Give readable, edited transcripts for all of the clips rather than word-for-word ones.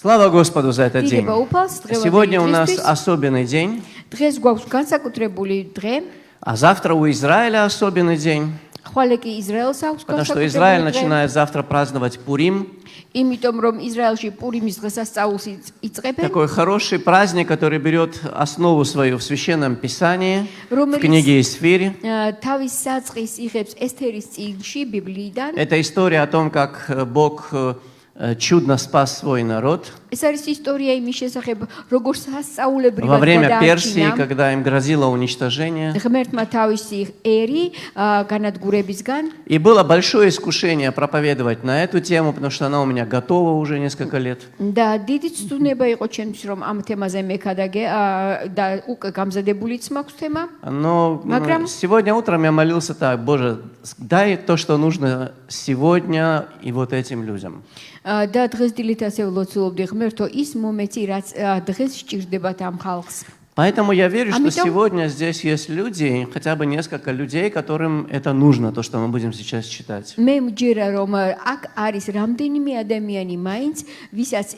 Слава Господу за этот день. დიდება უფალს Сегодня у нас დღევანდელი особенный день, დღეს გვაქვს განსაკუთრებული დღე, а завтра у Израиля особенный день, ხვალე კი ისრაელს აქვს потому что Израиль განსაკუთრებული დღე, начинает завтра праздновать Пурим. იმიტომ რომ ისრაელში პურიმის დღესასწაულს იწყებენ, Такой хороший праздник, который берет основу свою в Священном Писании, в Румелис. книге Исфирь. თავის საწყის იღებს ესთერის წიგნში ბიბლიიდან. Это история о том, как Бог чудно спас свой народ ეს არის ისტორია იმის შესახებ, როგორ во სასწაულებრივად время Персии, გადაარჩინა когда им грозило уничтожение. ღმერთმა თავისი ერი განადგურებისგან. И было большое искушение проповедовать на эту тему, потому что она у меня готова уже несколько лет. და დიდი ცდუნება იყო ჩემთვის რომ ამ თემაზე მეკადაგე და უკვე გამზადებულიც მაქვს თემა. Но Მაგრამ- сегодня утром я молился так: Боже, дай то, что нужно сегодня и вот этим людям. და დღეს დილით ასე ვლოცულობდი ღმერთო ის მომეცი რაც დღეს სჭირდებათ ამ ხალხს. Поэтому я верю, что Амитом. сегодня здесь есть люди, хотя бы несколько людей, которым это нужно, то, что мы будем сейчас читать. მე მჯერა რომ აქ არის რამდენიმე ადამიანი მაინც ვისაც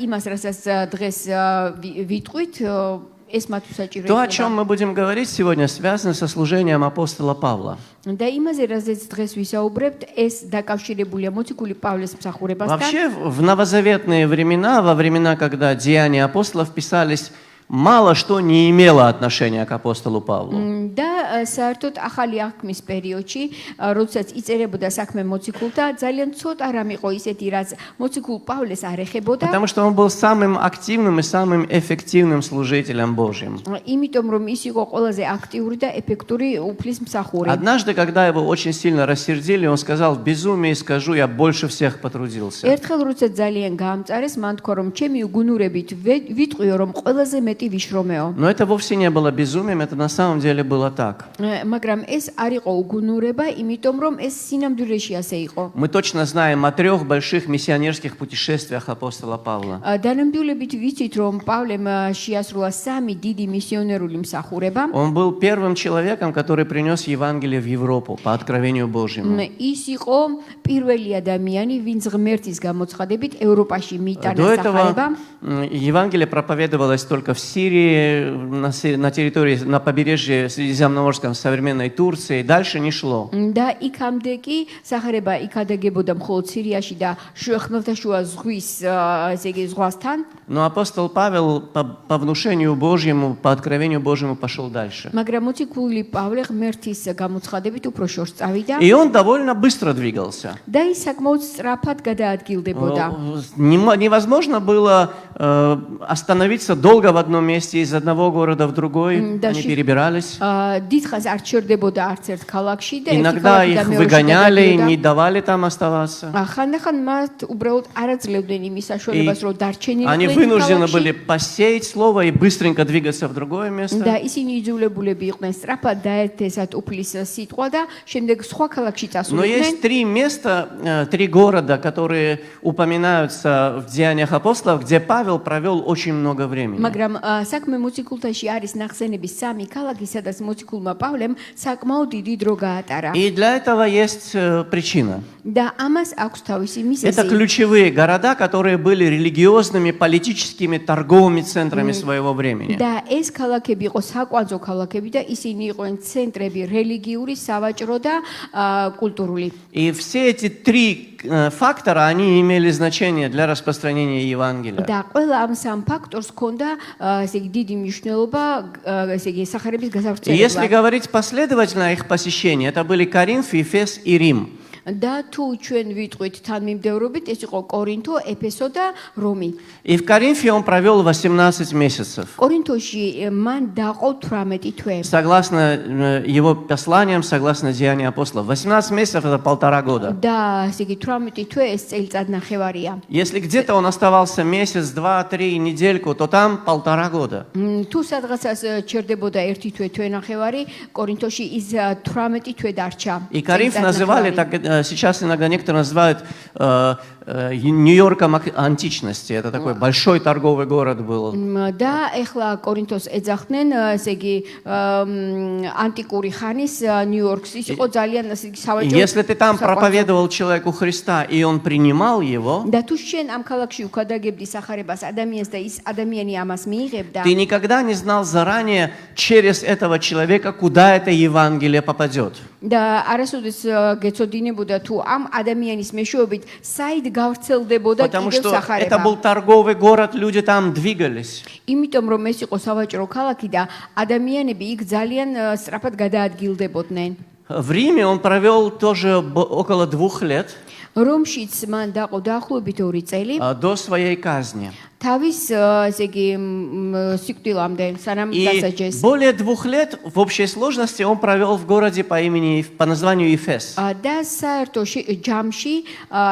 იმას რასაც დღეს ვიტყვით ეს მათ То, о უსაჭიროა. чем мы будем говорить сегодня, связано со служением апостола Павла. და იმაზე რაზეც დღეს ვისაუბრებთ ეს დაკავშირებულია მოციქული პავლეს მსახურებასთან. Вообще, в новозаветные времена, во времена, когда деяния апостолов писались, мало что не имело отношения к апостолу Павлу. და საერთოდ ახალი აღქმის პერიოდში, როდესაც იწერებოდა საქმე მოციქულთა, ძალიან ცოტა რამ იყო ისეთი, რაც მოციქულ პავლეს არ ეხებოდა. Потому что он был самым активным и самым эффективным служителем Божьим. იმიტომ რომ ის იყო ყველაზე აქტიური და ეფექტური უფლის მსახური. Однажды, когда его очень сильно рассердили, он сказал: в безумии скажу, я больше всех потрудился. ერთხელ როცა ძალიან გაამწარეს, მან თქვა რომ ჩემი უგუნურებით ვიტყვიო რომ ყველაზე მეტი ვიშრომეო. Но это вовсе не было безумием, это на самом деле было так. მაგრამ ეს არ იყო უგუნურება, იმიტომ რომ ეს სინამდვილეში ასე იყო. Мы точно знаем о 3 больших миссионерских путешествиях апостола Павла. დანამდვილებით ვიცით რომ პავლემ შეასრულა 3 დიდი მისიონერული მსახურება. Он был первым человеком, который принес Евангелие в Европу по откровению Божьему. ის იყო პირველი ადამიანი, винц ღმერთის გამოცხადებით ევროპაში მიიტანა До этого სახარება. Евангелие проповедовалось только в Сирии, на территории, на побережье Средиземноморском современной Турции, дальше не шло. და იქამდე კი სახარება იქადაგებოდა მხოლოდ სირიაში და ხმელთაშუა ზღვის ესე იგი ზღვასთან. Но апостол Павел по внушению Божьему, по откровению Божьему пошел дальше. მაგრამ მოციქული პავლე ღმერთის გამოცხადებით უფრო შორს წავიდა И он довольно быстро двигался. და ის საკმაოდ სწრაფად გადაადგილდებოდა. Невозможно было остановиться долго в одном месте, из одного города в другой. Да, Они перебирались. დიდხანს არ ჩერდებოდა არც ერთ ქალაქში და ერთი Иногда их ქალაქიდან მეორეში выгоняли, გადადიოდა. не давали там оставаться. ხანდახან მათ უბრალოდ არ აძლევდნენ იმის საშუალებას, რომ დარჩენილიყო Они вынуждены были посеять слово и быстренько двигаться в другое და место. ისინი იძულებულები იყვნენ სწრაფად დაერთესათ უფლის სიტყვა და შემდეგ სხვა ქალაქში Но есть წასულიყვნენ. 3 места, 3 города, которые упоминаются в Деяниях апостолов, где Павел провел очень много времени. მაგრამ საქმე მოციქულთაში არის ნახსენების 3 ქალაქი, სადაც მოციქულმა პავლემ საკმაოდ დიდი დრო გაატარა. И для этого есть причина. და ამას აქვს თავისი Это მიზეზი. ключевые города, которые были религиозными, политическими, торговыми центрами своего времени. და ეს ქალაქები იყო საკვანძო ქალაქები და ისინი იყვნენ ცენტრები რელიგიური, სავაჭრო და კულტურული. И все эти 3 фактора, они имели значение для распространения Евангелия. და ყველა ამ სამ ფაქტორს ჰქონდა ესე იგი დიდი მნიშვნელობა ესე იგი სახარების И если გასავრცელებლად. говорить последовательно о их посещении, это были Коринф, Ефес и Рим. და თუ ჩვენ ვიტყვით თანმიმდევრობით, ეს იყო კორინთო, ეფესო და რომი. И в Коринфе он провел 18 месяцев. კორინთოში მან დაყო 18 თვე. Согласно его посланиям, согласно Деяниям апостолов. 18 месяцев – это 1,5 года. და ესე იგი 18 თვე ეს წელიწად ნახევარია. Если где-то он оставался месяц, 2-3, недельку, то там 1,5 года. თუ სადღაცას ჩერდებოდა 1 თვე, თვე ნახევარი, კორინთოში ის 18 თვე დარჩა. И Коринф называли, так, сейчас иногда некоторые называют Нью-Йорком античности. Это такой большой торговый город был. და ეხლა კორინთოს ეძახდნენ, ესე იგი ანტიკური ხანის ნიუ-იორკს. ის იყო ძალიან ესე იგი სავაჭრო. Если ты там проповедовал человеку Христа, и он принимал его, და თუ შენ ამ ქალაქში უქადაგებდი სახარებას ადამიანს და ის ადამიანი ამას მიიღებდა, ты никогда не знал заранее через этого человека, куда это Евангелие попадет. და არასოდეს გეცოდინებოდა თუ ამ ადამიანის მეშვეობით საით გავრცელდებოდა Потому კიდევ что это სახარება. был торговый город, люди там двигались. იმიტომ რომ ეს იყო სავაჭრო ქალაქი და ადამიანები იქ ძალიან სწრაფად გადაადგილდებოდნენ. В Риме он провел тоже около 2 лет რომშიც მან დაყო დაახლოებით 2 წელი до своей казни. თავის ესე იგი სიკვდილამდე სანამ И დასაჯეს. более 2 лет в общей сложности он провел в городе по названию Эфес. და საერთო ჯამში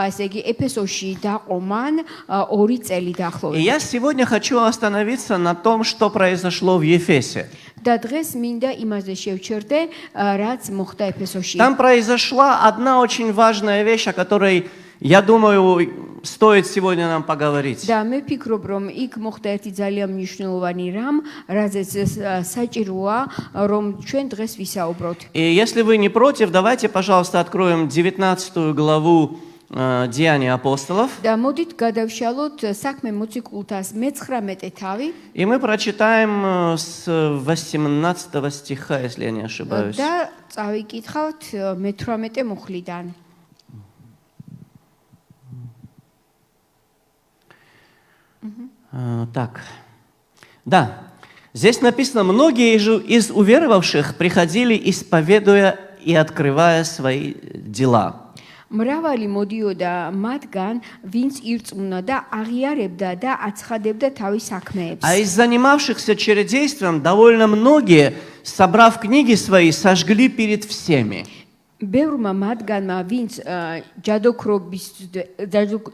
ესე იგი ეფესოში დაყო მან 2 წელი И დაახლოებით. я сегодня хочу остановиться на том, что произошло в Ефесе. და დღეს მინდა იმაზე შევჩერდე, რაც მოხდა ეფესოში. Там произошла одна очень важная вещь, о которой, я думаю, стоит сегодня нам поговорить. და მე ვფიქრობ, რომ იქ მოხდა ერთი ძალიან მნიშვნელოვანი რამ, რაზეც საჭიროა, რომ ჩვენ დღეს ვისაუბროთ. И если вы не против, давайте, пожалуйста, откроем 19 главу Деяний апостолов. და მოდით გადავშალოთ საქმე მოციქულთას მე-19 თავი И мы прочитаем с 18 стиха, если я не ошибаюсь. და წავიკითხავთ მე-18 მუხლიდან. Так, да, здесь написано, многие из уверовавших приходили, исповедуя и открывая свои дела. მრავალი მოდიოდა მათგან, ვინც ირწმუნა და აღიარებდა და აცხადებდა თავის საქმეებს. А из занимавшихся чародейством довольно многие, собрав книги свои, сожгли перед всеми. ბევრმა მათგანმა, ვინც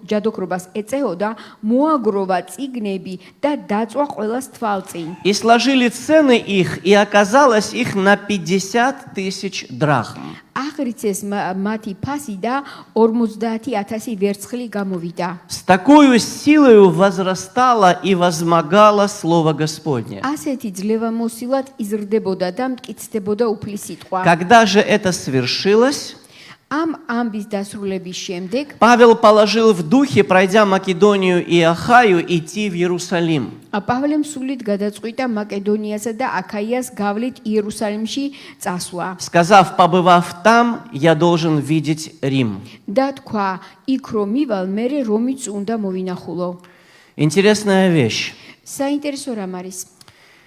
ჯადოქრობას ეწეოდა, მოაგროვა წიგნები და დაწვა ყველას თვალწინ. И сложили цены их, и оказалось их на 50 000 драхм. აღრიცეს მათი ფასი და 50,000 ვერცხლი გამოვიდა. С такой силой возрастало и возмогало Слово Господне. ასეთი ძლევამოსილად იზრდებოდა და მტკიცდებოდა უფლის სიტყვა. Когда же это свершилось, ამ ამბის დასრულების შემდეგ Павел положил в духе, пройдя Македонию и Ахаю, идти в Иерусалим. პავლემ სულით გადაწყვიტა მაკედონიასა და აქაიას გავლით იერუსალიმში წასვლა. Сказав, побывав там, я должен видеть Рим. და თქვა, იქ რომ მივალ, მერე რომიც უნდა მოვინახულო. Интересная вещь. საინტერესო რამ არის?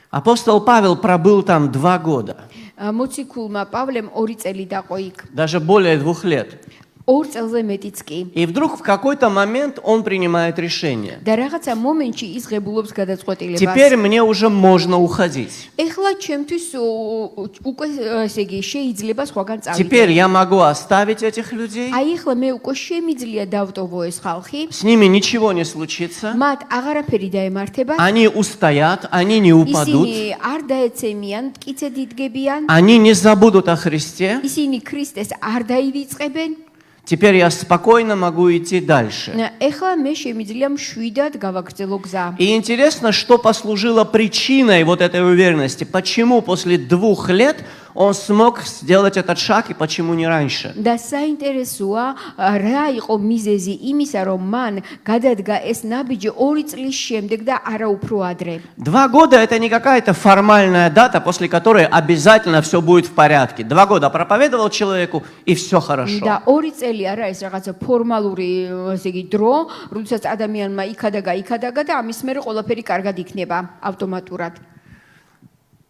Апостол Павел пробыл там 2 года, მოციქულმა პავლემ 2 წელი დაყო იქ. даже более 2 лет. 2 წელზე მეტიც კი. И вдруг в какой-то момент он принимает решение. და რაღაცა მომენტში ის ღებულობს გადაწყვეტილებას. Теперь мне уже можно уходить. ეხლა ჩემთვის უკვე ესე იგი შეიძლება სხვაგან წავიდე. Теперь я могу оставить этих людей. აი ეხლა მე უკვე შემიძლია დავტოვო ეს ხალხი. С ними ничего не случится. მათ აღარაფერი დაემართება. Они устоят, они не упадут. ისინი არ დაეცემიან, მტკიცედ იდგებიან. Они не забудут о Христе. ისინი ქრისტეს არ დაივიწყებენ. Теперь я спокойно могу идти дальше. ეხლა მე შემიძლია მშვიდად გავაგრძელო გზა. И интересно, что послужило причиной вот этой уверенности. Почему после 2 лет он смог сделать этот шаг и почему не раньше? და საინტერესოა, რა იყო მიზეზი იმისა, რომ მან გადადგა ეს ნაბიჯი 2 წლის შემდეგ და არა უფრო ადრე. 2 года это не какая-то формальная дата, после которой обязательно все будет в порядке. 2 года проповедовал человеку, и все хорошо. და 2 წელი არა ეს რაღაცა ფორმალური, ესე იგი დრო, როდესაც ადამიანმა იქადაგა და ამის მერე ყველაფერი კარგად იქნება ავტომატურად.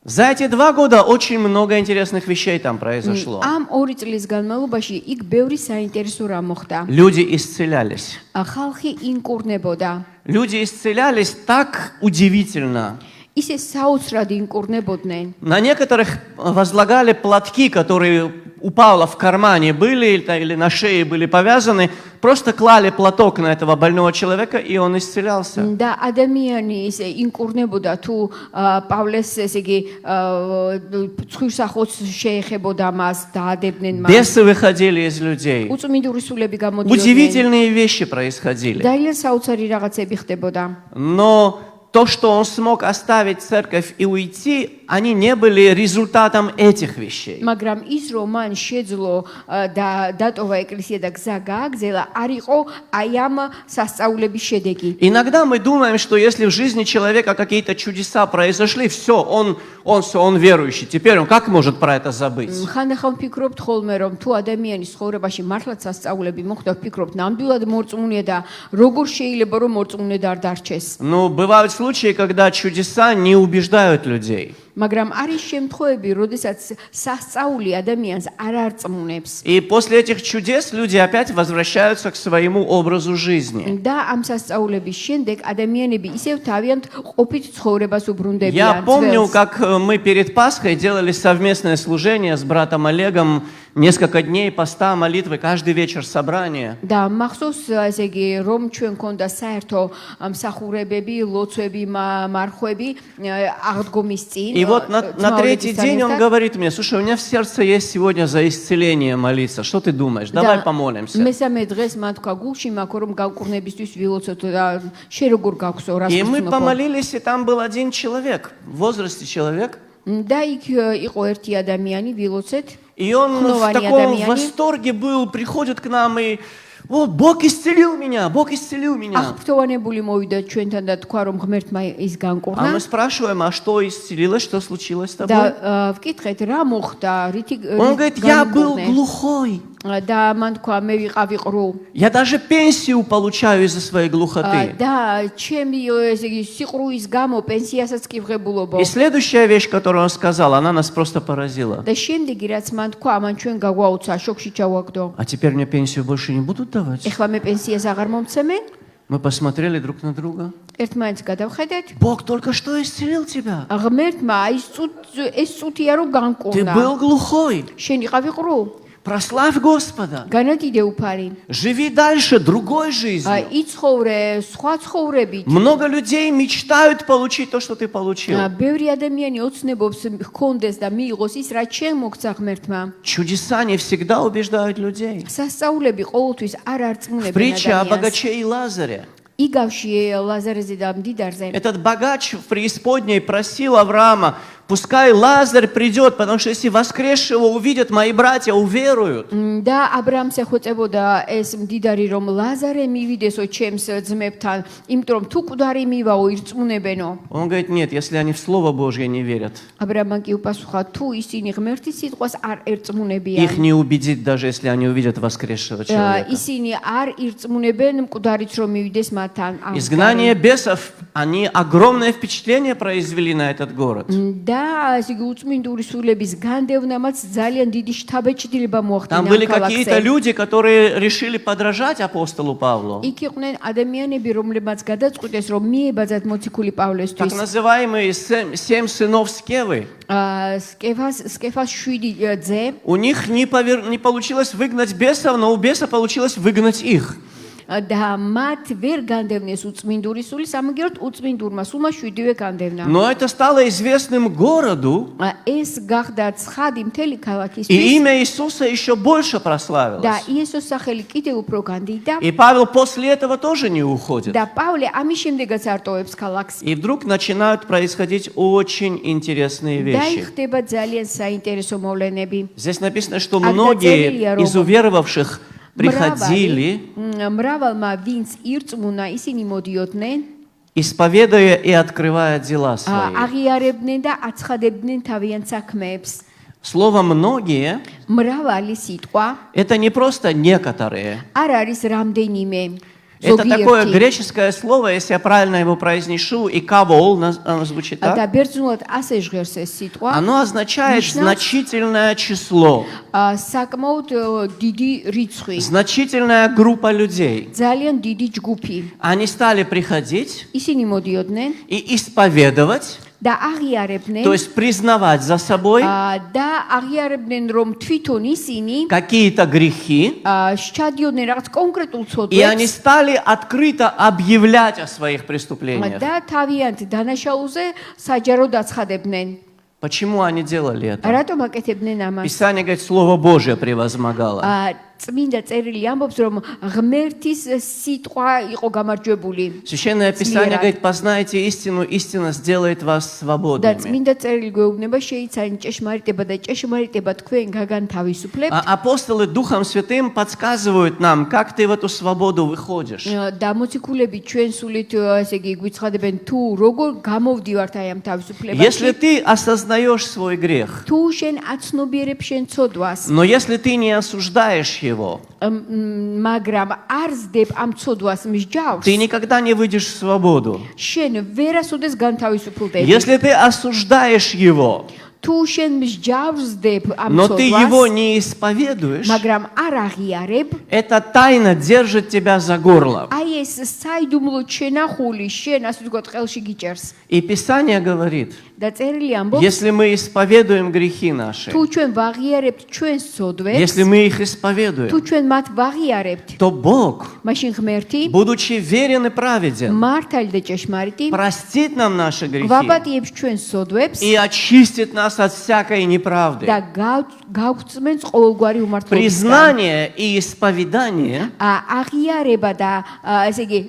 За эти 2 года очень много интересных вещей там произошло. ამ 2 წლის განმავლობაში იქ ბევრი საინტერესო რამ მოხდა. Люди исцелялись. ხალხი ინკურნებოდა. Люди исцелялись так удивительно. ისე საოცრად ინკურნებოდნენ. На некоторых возлагали платки, которые у Павла в кармане были или на шее были повязаны, просто клали платок на этого больного человека, и он исцелялся. და ადამიანი ისე ინკურნებოდა თუ პავლეს ესე იგი ცხვირს ახოც შეეხებოდა მას დაადებდნენ მას. Бесы выходили из людей. უწმინდური სულები გამოდიოდნენ. Удивительные вещи происходили. ძალიან საოცარი რაღაცები ხდებოდა. Но то, что он смог оставить церковь и уйти, они не были результатом этих вещей. მაგრამ ის რომ მან შეძლო და დატოვა ეკლესია და გზა გააგზელა, არ იყო აი ამ სასწაულების შედეგი. Иногда мы думаем, что если в жизни человека какие-то чудеса произошли, все, он верующий. Теперь он как может про это забыть? ხანდახან ვფიქრობთ ხოლმე რომ თუ ადამიანის ცხოვრებაში მართლაც სასწაულები მოხდა, ვფიქრობთ ნამდვილად მორწმუნეა და როგორ შეიძლება რომ მორწმუნედ არ დარჩეს. Ну, бывают случаи, когда чудеса не убеждают людей. მაგრამ არის შემთხვევები, როდესაც სასწაული ადამიანს არ არწმუნებს. И после этих чудес люди опять возвращаются к своему образу жизни. და ამ სასწაულების შემდეგ ადამიანები ისევ თავიანთ ყოფით ცხოვრებას Я უბრუნდებიან. помню, как мы перед Пасхой делали совместное служение с братом Олегом, несколько дней поста, молитвы, каждый вечер собрание. და მახსოვს ესე იგი რომ ჩვენ ქონდა საერთო მსახურებები, ლოცვები, მარხვები აღდგომის წინ. И вот на третий день он говорит мне: слушай, у меня в сердце есть сегодня за исцеление молиться. Что ты думаешь? Давай помолимся. მესამე დღეს მან თქვა გულში მაქვს რომ გავკურნებისთვის ვილოცოთ და შე როგორ გაქვსო რას И мы ვცნობო. помолились, и там был один человек, в возрасте человек. და იქ იყო ერთი ადამიანი ვილოცეთ. И он в Хновани таком адамიანი. восторге был, приходит к нам и: вот, Бог исцелил меня, Бог исцелил меня. აღფრთოვანებული მოვიდა ჩვენთან და თქვა რომ ღმერთმა ის А განკურნა. мы спрашиваем: а что исцелилось, что случилось с тобой? და ვკითხეთ რა მოხდა, რითი Он говорит: я был глухой. და მან თქვა მე ვიყავი ყრუ. Я даже пенсию получаю из-за своей глухоты. და ჩემი ესე იგი სიყრუის გამო პენსიასაც კი ვღებულობო. И следующая вещь, которую он сказал, она нас просто поразила. და შემდეგი რაც მან თქვა, ამან ჩვენ გაგვაუცა, შოკში ჩავაგდო. А теперь мне пенсию больше не будут давать? ეხლა მე პენსიას აღარ მომცემენ? Мы посмотрели друг на друга. ერთმანეთს გადავხედეთ. Бог только что исцелил тебя. ღმერთმა ეს წუთია რომ Ты განკურნა. был глухой. შენ იყავი ყრუ. Прославь Господа. განადიდე უფარი. Живи дальше другой жизнью. იცხოვრე სხვა ცხოვრებით. Много людей мечтают получить то, что ты получил. ბევრი ადამიანი ოცნებობს ჰქონდეს და მიიღოს ის, რაც შენ მოგცა ღმერთმა. Чудеса не всегда убеждают людей. სასწაულები ყოველთვის არ არწმუნებენ Притча о ადამიანს. богаче и Лазаре. იგავში ლაზარეზე და მდიდარზე. Этот богач в преисподней просил Авраама: пускай Лазарь придет, потому что если воскресшего увидят, мои братья уверуют. და აბრაამს ეხოწებოდა ეს მდიდარი რომ ლაზარე მივიდესო ჩემს ძმებთან, იმიტომ რომ თუკვდარი მივაო ირწმუნებენო. Он говорит: нет, если они в Слово Божье не верят, აბრაამმა კი უპასუხა, თუ ისინი ღმერთის სიტყვას არ их ერწმუნებიან. не убедит, даже если они увидят воскресшего человека. ისინი არ ირწმუნებენ მკვდარიც რომ მივიდეს მათთან. Изгнание бесов, они огромное впечатление произвели на этот город. და ესე იგი უწმინდური სულების განდევნამაც ძალიან დიდი შთაბეჭდილება მოახდინა Там были какие-то люди, которые решили подражать апостолу Павлу. იქ იყვნენ ადამიანები, რომლებმაც გადაწყვიტეს, რომ მიებაძათ მოციქული Так პავლესთვის. называемые 7 сынов Скевы. სკეფას 7 ძე. У них не получилось выгнать бесов, но у беса получилось выгнать их. და მათ ვერ განდევნეს უწმინდური სული, სამაგიეროდ უწმინდურმა სულმა 7-ვე განდევნა. Но это стало известным городу, ეს გახდა ცხადი მთელი и ქალაქისთვის имя Иисуса еще больше და прославилось. იესოს სახელი კიდევ უფრო განდიდა. И Павел после этого тоже не уходит. და პავლე ამის შემდეგაც არ ტოვებს ქალაქს. И вдруг начинают происходить очень интересные და вещи. იხდება ძალიან საინტერესო მოვლენები. Здесь написано, что многие из уверовавших приходили, მრავალმა ვინც ირწმუნა, ისინი მოდიოდნენ, исповедуя и открывая дела свои. აღიარებდნენ და აცხადებდნენ თავიანთ საქმეებს. Слово «многие» მრავალი ситყვა — это не просто некоторые. არ არის რამდენიმე. Это такое греческое слово, если я правильно его произнесу, и «кавол», оно звучит და так. ბერძნულად ასე ჟღერს ეს სიტყვა. Оно означает Ნიშნავს значительное число, საკმაოდ დიდი რიცხვი, значительная группа людей. ძალიან დიდი ჯგუფი. Они стали приходить ისინი მოდიოდნენ и исповедовать და აღიარებდნენ То есть признавать за собой და აღიარებდნენ რომ თვითონ ისინი какие-то грехи, შეადიოდნენ რაღაც კონკრეტულ и они ცოდვებს стали открыто объявлять о своих преступлениях. და თავიანთ დანაშაულზე საჯაროდ აცხადებდნენ. Почему они делали это? რატომ აკეთებდნენ ამას? Писание говорит, Слово Божие превозмогало. წმინდა წერილი ამბობს რომ ღმერთის სიტყვა იყო გამარჯვებული. Священное Писание говорит, познайте истину, истина сделает вас და свободными. წმინდა წერილი გვეუბნება შეიცანი ჭეშმარიტება და ჭეშმარიტება თქვენ გაგანთავისუფლებთ. А апостолы Духом Святым подсказывают нам, как ты в эту свободу выходишь. და მოციქულები ჩვენ სულით ესე იგი გვიცხადებენ თუ როგორ გამოვდივართ აი ამ Если თავისუფლებაში. ты осознаешь свой грех, თუ შენ აცნობიერებ შენ ცოდვას, но если ты не осуждаешь его, მაგრამ არ ზდებ ამ ცოდვას მსჯავრს, ты никогда не выйдешь в свободу. შენ ვერასოდეს განთავისუფლდები. Если ты осуждаешь его, თუ შენ მსჯავრს ზდებ ამ но ты его ცოდვას, не исповедуешь, მაგრამ არ აღიარებ, эта тайна держит тебя за горло. აი ეს საიდუმლო შენახული შენ ასე ვთქვათ ყელში გიჭერს. И Писание говорит, და წერილი ამბობს, если мы исповедуем грехи наши, თუ ჩვენ ვაღიარებთ ჩვენს ცოდვებს, если мы их თუ исповедуем, ჩვენ მათ ვაღიარებთ, то Бог, მაშინ ღმერთი будучи верен и праведен, მართალი და ჭეშმარიტი простит нам наши грехи ვაპატიებს ჩვენს ცოდვებს и очистит нас от всякой неправды. და გავგწმენს ყოველგვარი უმართლობისგან. Признание и исповедание აღიარება და ესე იგი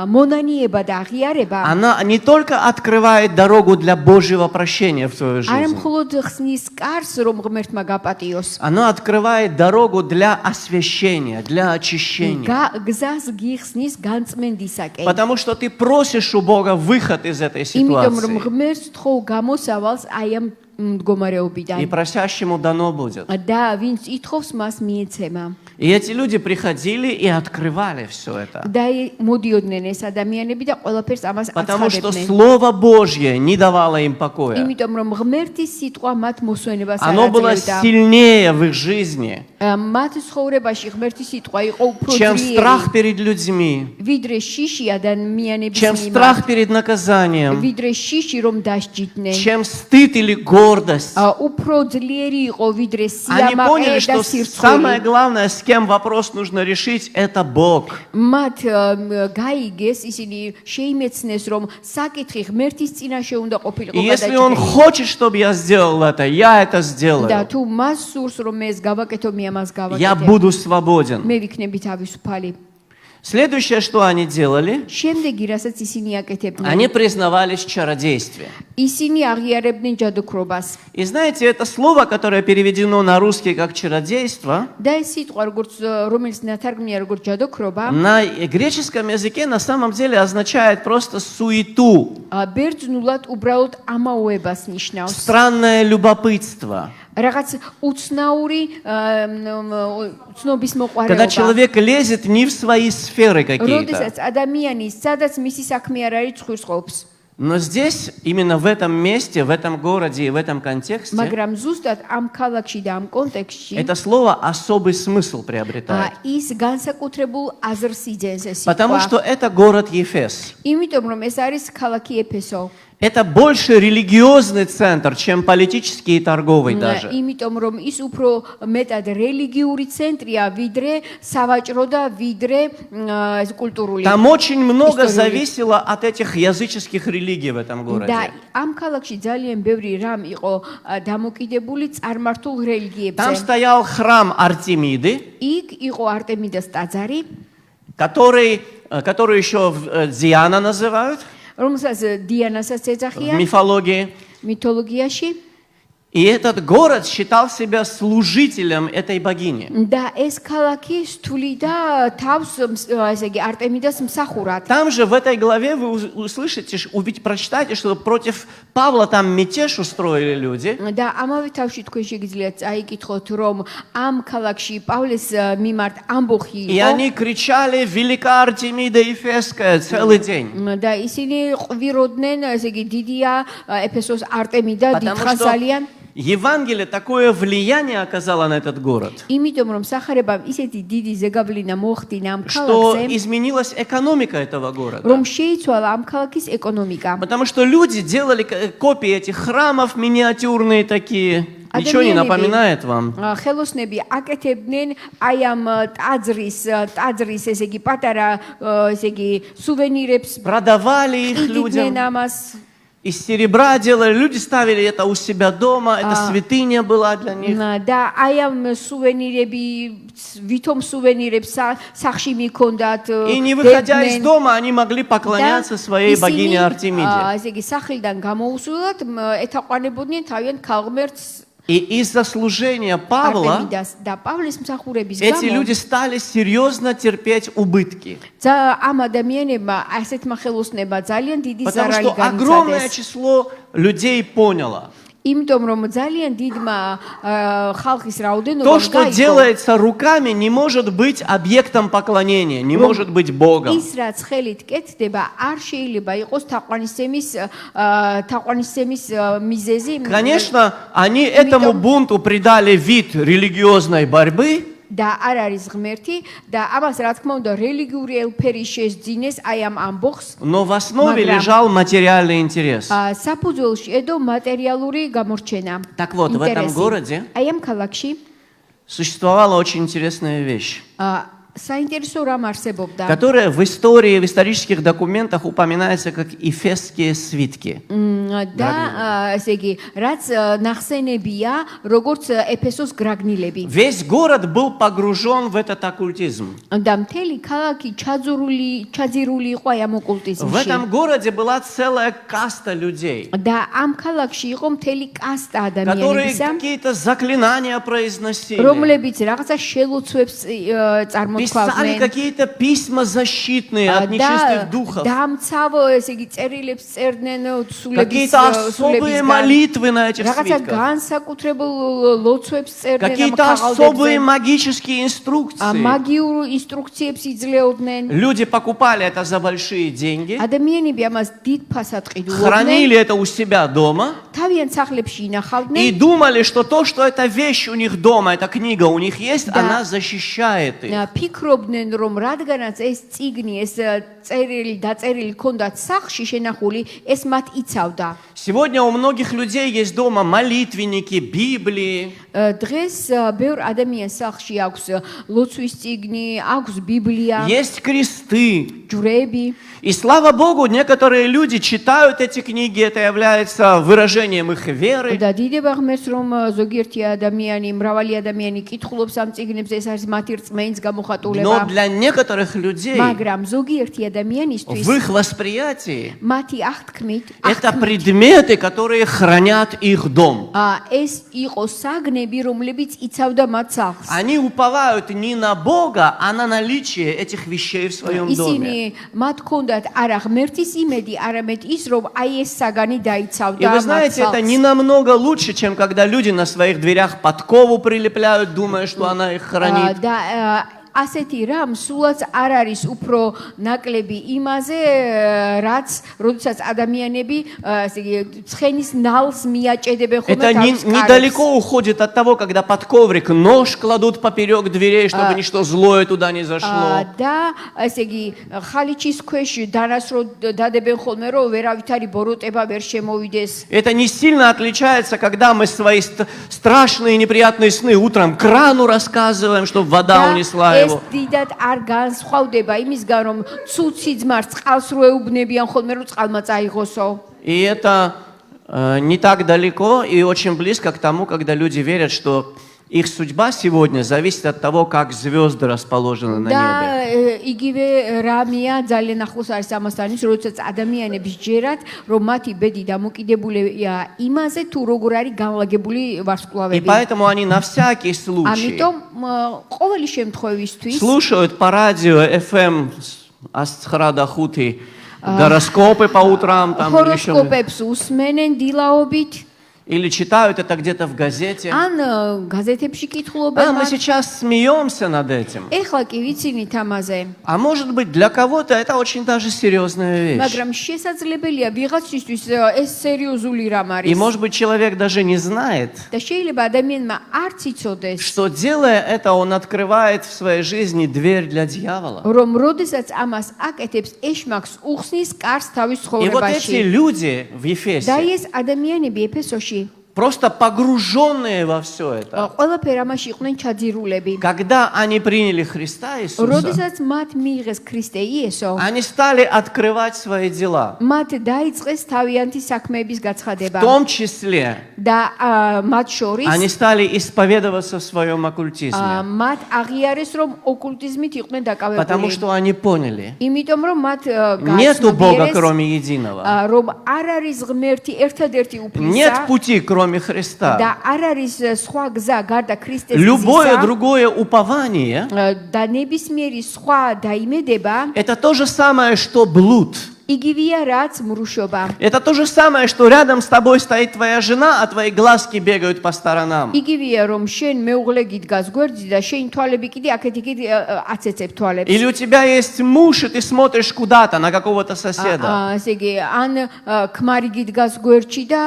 მონანიება და აღიარება она не только открывает дорогу для Божьего прощения в твою არ жизнь, მხოლოდ ხსნის კარს რომ ღმერთმა გაპატიოს, она открывает дорогу для освящения, для очищения. გზას გიხსნის განწმენდისაკენ. Потому что ты просишь у Бога выход из этой იმიტომ რომ ситуации. ღმერთს თხოვ გამოსავალს აი ამ И მდგომარეობიდან просящему дано будет. და ვინც ითხოვს მას მიეცემა. И эти люди приходили и открывали все это. და მოდიოდნენ ეს ადამიანები და ყველაფერს ამას Потому что აცხადებდნენ. Слово Божье не давало им покоя. იმიტომ რომ ღმერთის სიტყვა მათ მოსვენებას არ Оно было აძლევდა. сильнее в их жизни, მათ ცხოვრებაში ღმერთის სიტყვა იყო უფრო чем ძლიერი, страх перед людьми, ვიდრე შიში ადამიანების чем მიმართ, страх перед наказанием, ვიდრე შიში რომ დასჯიდნენ. чем стыд или гордость. უფრო ძლიერი იყო ვიდრე Они поняли, სიამაყე და что самое სირცხვილი. главное, с кем вопрос нужно решить, это Бог. მათ გაიგეს ისინი შეიმეცნეს რომ საკითხი ღმერთის წინაშე უნდა ყოფილიყო И если Он გადაჭრილი. хочет, чтобы я сделал это, я это და сделаю. თუ მას სურს რომ მე ეს გავაკეთო, მე ამას Я გავაკეთებ. буду свободен. მე ვიქნები თავისუფალი. Следующее, что они делали, შემდეგი რასაც ისინი აკეთებდნენ, они признавались в чародействе. ისინი აღიარებდნენ ჯადოქრობას. И знаете, это слово, которое переведено на русский как чародейство, და ეს სიტყვა რომელიც ნათარგმნია როგორც ჯადოქრობა, на греческом языке на самом деле означает просто суету, ბერძნულად უბრალოდ ამაოებას ნიშნავს. странное любопытство. რაღაც უცნაური ცნობის Когда მოყარეობა. человек лезет не в свои сферы какие-то. როდესაც ადამიანი სადაც მისი საქმე არ არის ცხვრს ყოფს. Но здесь, именно в этом месте, в этом городе и в этом контексте, მაგრამ ზუსტად ამ ქალაქში და ამ კონტექსტში это слово особый смысл приобретает. ის განსაკუთრებულ აზრს იძენს ეს Потому სიტყვა. что это город Ефес. იმიტომ რომ ეს არის ქალაქი ეფესო. Это больше религиозный центр, чем политический и торговый даже. იმიტომ რომ ის უფრო მეტად რელიგიური центрია, ვიდრე სავაჭრო და ვიდრე კულტურული. Там очень много истории. зависело от этих языческих религий в этом და городе. ამ ქალაქში ძალიან ბევრი რამ იყო დამოკიდებული წარმართულ Там რელიგიებზე. стоял храм Артемиды, იქ იყო არტემიდას ტაძარი, который еще Диана называют რომელსაც დიანასაც в ეძახიან мифологии. მითოლოგიაში. И этот город считал себя служителем этой богини. და ეს ქალაქი სტვლიდა თავს ესე იგი არტემიდას მსახურად. Там же в этой главе вы услышите, прочитайте, что против Павла там мятеж устроили люди. და ამავე თავში თქვენ შეგიძლიათ წაიკითხოთ რომ ამ ქალაქში პავლეს მიმართ ამბოხი И იყო они кричали «Велика Артемида Ефеская» целый день. და ისინი ყვიროდნენ ესე იგი დიდია ეფესოს არტემიდა Потому что დიდხანსალიან Евангелие такое влияние оказало на этот город, იმიტომ რომ სახარებამ ისეთი დიდი ზეგავლენა მოხდინა ამ что ქალაქზე, изменилась экономика этого города. რომ შეიცვალა ამ ქალაქის ეკონომიკა. Потому что люди делали копии этих храмов, миниатюрные такие. Ничего не напоминает вам? ხელოსნები აკეთებდნენ აი ამ ტაძრის ესე იგი პატარა ესე იგი სუვენირებს Продавали их людям. ამას. Из серебра делали, люди ставили это у себя дома, это святыня была для них. და აი ამ სუვენირები ვითომ სუვენირებს სახში მიქონდათ И не выходя из дома, они могли поклоняться своей богине Артемиде. ესე იგი სახლიდან გამოუსვლელად ეთაყვანებოდნენ თავიანთ ქალღმერთს И из-за служения Павла არტემიდას და პავლეს მსახურების эти გამო люди стали серьезно терпеть убытки. ამ ადამიანებმა ასეთმა ხელოსნებმა ძალიან დიდი Потому ზარალი что огромное განიცადეს. число людей поняло. იმიტომ რომ ძალიან დიდმა ხალხის То, რაოდენობამ что გაიგო делается руками, не может быть объектом поклонения, не может быть Богом. ის რაც ხელით კეთდება არ შეიძლება იყოს თაყვანისცემის მიზეზი. Конечно, они этому бунту придали вид религиозной борьбы, და არ არის ღმერთი და ამას რა თქმა უნდა რელიგიური ელფერი შეძინეს აი ამ ამბოხს. но в основе лежал материальный интерес. საფუძველში ედო მატერიალური გამორჩენა. Так вот, в этом городе აი ამ ქალაქში существовала очень интересная вещь, საინტერესო რამ არსებობდა. которая в истории, в исторических документах упоминается как Эфесские свитки. და ესე იგი რაც ნახსენებია როგორც ეფესოს გრაგნილები. Весь город был погружен в этот оккультизм. და მთელი ქალაქი ჩაძირული იყო ამ В ოკულტიზმში. этом городе была целая каста людей, და ამ ქალაქში იყო მთელი კასტა которые ადამიანებისა, какие-то заклинания произносили, რომლებიც რაღაცა შელოცვებს писали წარმოთქვამდნენ. какие-то письма защитные от нечистых духов, დამცავ ესე იგი წერილებს წერდნენ სულების какие-то особые молитвы на этих რაღაცა свитках, განსაკუთრებულ лოცვებს წერდნენ ამ какие-то особые ხაღალდებზე. магические инструкции. მაგიურ ინსტრუქციებს იძლეოდნენ. Люди покупали это за большие деньги, ადამიანები ამას დიდ ფასად ყიდულობდნენ. хранили это у себя дома თავიანთ სახლებში и ინახავდნენ. думали, что то, что эта вещь у них дома, эта книга у них есть, она защищает их. ფიქრობდნენ რომ რადგანაც ეს წიგნი ეს წერილი დაწერილი ქონდათ სახლში შენახული ეს მათ იცავდა. Сегодня у многих людей есть дома молитвенники, Библии. დღეს ბევრ ადამიანს სახლში აქვს ლოცვის წიგნი, აქვს ბიბლია, Есть кресты. ჯვრები. И слава Богу, некоторые люди читают эти книги, это является выражением их веры. და დიდება ღმერთს რომ ზოგიერთი ადამიანი, მრავალი ადამიანი კითხულობს ამ წიგნებს, ეს არის მათი რწმენის Но გამოხატულება. для некоторых людей მაგრამ ზოგიერთი ადამიანისთვის в их восприятии მათი აღთქმით это предметы, которые хранят их дом. ეს იყო საგნები, რომლებიც იცავდა მათ სახლს. Они уповают не на Бога, а на наличие этих вещей в своем доме. ისინი მათ ჰქონდათ არა ღმერთის იმედი, არამედ ის რომ აი ეს საგანი დაიცავდა И вы მათ знаете, это სახლს. не намного лучше, чем когда люди на своих дверях подкову прилепляют, думая, что она их хранит. და ასეთი რამ სულაც არ არის უფრო ნაკლები იმაზე, რაც როდესაც ადამიანები ესე იგი ცხენის ნალს მიაჭედებენ ხოლმე Это თავის недалеко уходит от того, когда под коврик нож кладут поперек дверей, чтобы ничто злое туда не зашло. და ესე იგი ხალიჩის ქვეშ დანასრო დადებენ ხოლმე რომ ვერავითარი ბოროტება ვერ შემოვიდეს. Это не сильно отличается, когда мы свои страшные неприятные сны утром крану рассказываем, чтобы вода унесла ეს его. დიდად არ განსხვავდება იმისგან რომ ცუცი ძმას წყალს რო ეუბნებიან ხოლმე რომ წყალმა წაიღოსო. И это не так далеко и очень близко к тому, когда люди верят, что их судьба сегодня зависит от того, как звезды расположены на და небе. იგივე რამია ძალიან ახლოს არის ამასთან ის როდესაც ადამიანებს ჯერათ რომ მათი ბედი დამოკიდებულია იმაზე თუ როგორ არის განლაგებული И ვარსკვლავები. поэтому они на всякий случай ამიტომ ყოველი შემთხვევისთვის слушают по радио FM Астхрада Хути гороскопы по утрам там или еще. ჰოროსკოპებს უსმენენ დილაობით. или читают это где-то в газете. ან გაზეთებში Да, კითხულობენ мы მათ. сейчас смеемся над этим. ეხლა კი ვიცინით ამაზე, А может быть, для кого-то это очень даже серьезная вещь. მაგრამ შესაძლებელია ვიღაცისთვის ეს სერიოზული რამ И არის. может быть, человек даже не знает, და შეიძლება ადამიანმა არც იცოდეს, что делая это, он открывает в своей жизни дверь для дьявола. რომ როდესაც ამას აკეთებს, ეშმაკს უხსნის კარს თავის И вот эти ცხოვრებაში. люди в და Ефесе, ეს ადამიანები ეფესოში просто погруженные во все это, ყველაფერ ამაში იყვნენ ჩაძირულები. когда они приняли Христа Иисуса, როდესაც მათ მიიღეს ქრისტე იესო, они стали открывать свои дела, მათ დაიწყეს თავიანთი საქმეების в გაცხადება том числе და მათ შორის они стали исповедоваться в своем оккультизме, მათ აღიარეს, რომ ოკულტიზმით იყვნენ потому დაკავებული. что они поняли, იმიტომ რომ მათ нету Бога, გააცნობიერეს, кроме единого, რომ არ არის ღმერთი ერთადერთი нет უფლისა пути, кроме Христа. და არ არის სხვა გზა გარდა ქრისტეს Любое გზისა другое упование და ნებისმიერი სხვა დაიმედება это то же самое, что блуд. იგივეა რაც მრუშობა. Это то же самое, что рядом с тобой стоит твоя жена, а твои глазки бегают по сторонам. იგივეა რომ შენ მეუღლე გიდგას გვერდზე და შენი თვალები კიდე აქეთ-იქით აცეცებ თვალებს. Или у тебя есть муж, и ты смотришь куда-то, на какого-то соседа. ესე იგი ან ქმარი გიდგას გვერდში და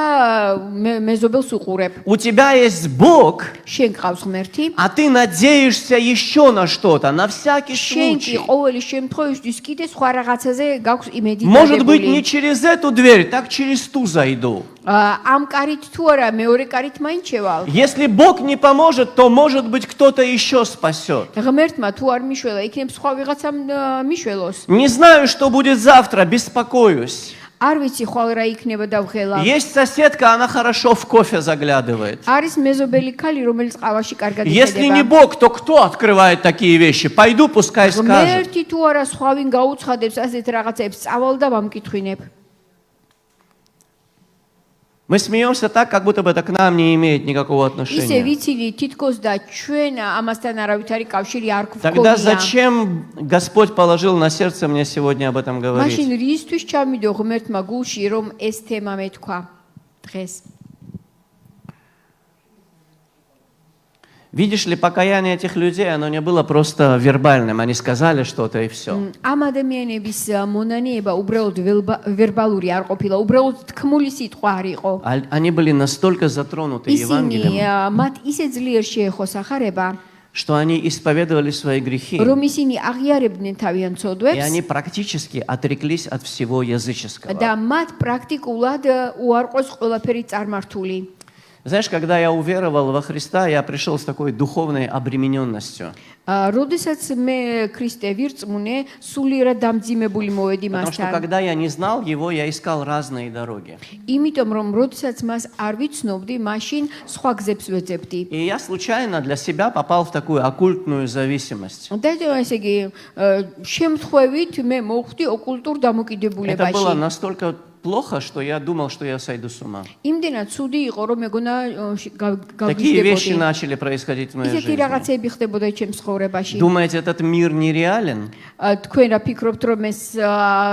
მეზობელს უყურებ. У тебя есть Бог, შენ გყავს ღმერთი. а ты надеешься еще на что-то, на всякий შენ კი случай. ყოველი შემთხვევისთვის კიდე სხვა რაღაცაზე გაქვს იმედი Может быть, დადებული. не через эту дверь, так через ту зайду. ამ კარით თუ არა მეორე კარით მაინც შევალ. Если Бог не поможет, то, может быть, кто-то еще спасет. ღმერთმა თუ არ მიშველა, იქნებ სხვა ვიღაცამ მიშველოს. Не знаю, что будет завтра, беспокоюсь. არ ვიცი ხვალ რა იქნება და ვღელა. Есть соседка, она хорошо в кофе заглядывает. არის მეზობელი ქალი, რომელიც ყავაში კარგად Если не იხედება. Бог, то кто открывает такие вещи? Пойду, пускай скажет. ღმერთი თუ არა სხვავინ გაუცხადებს ასეთ რაღაცებს, წავალ და ვამკითხვინებ. Мы смеемся так, как будто бы это к нам не имеет никакого ისე отношения. ვიცილი თითქოს და ჩვენ ამასთან არავითარი კავშირი არ Тогда გვქონია. зачем Господь положил на сердце мне сегодня об этом მაშინ говорить? რისთვის ჩამიდო ღმერთმა გულში, რომ ეს თემა მეთქვა დღეს? Видишь ли, покаяние этих людей, оно не было просто вербальным. Они сказали что-то и все. ამ ადამიანების მონანიება უბრალოდ ვერბალური არ ყოფილა, უბრალოდ თქმული სიტყვა არ იყო. Они были настолько затронуты ისინი Евангелием, მათ ისე ძლიერ შეეხო სახარება, что они исповедовали свои грехи. რომ ისინი აღიარებდნენ თავიანთ И ცოდვებს они практически отреклись от всего языческого. და მათ პრაქტიკულად უარყვეს ყველაფერი წარმართული. Знаешь, когда я уверовал во Христа, я пришел с такой духовной обремененностью. როდესაც მე ქრისტე ვირწმუნე, სულიერად დამძიმებული მოვედი Потому что მასთან. когда я не знал его, я искал разные дороги. იმიტომ რომ როდესაც მას არ ვიცნობდი, მაშინ სხვა გზებს ვეძებდი. И я случайно для себя попал в такую оккультную зависимость. და ესე იგი შემთხვევით მე მოვხვდი ოკულტურ Это было დამოკიდებულებაში. настолько плохо, что я думал, что я сойду с ума. იმდენად ცუდი იყო, რომ მეგონა Такие вещи გავგიჟდებოდი. начали происходить в моей ისეთი жизни. რაღაცები ხდებოდა ჩემს ცხოვრებაში. Думаете, этот мир нереален? თქვენ რა ფიქრობთ, რომ ეს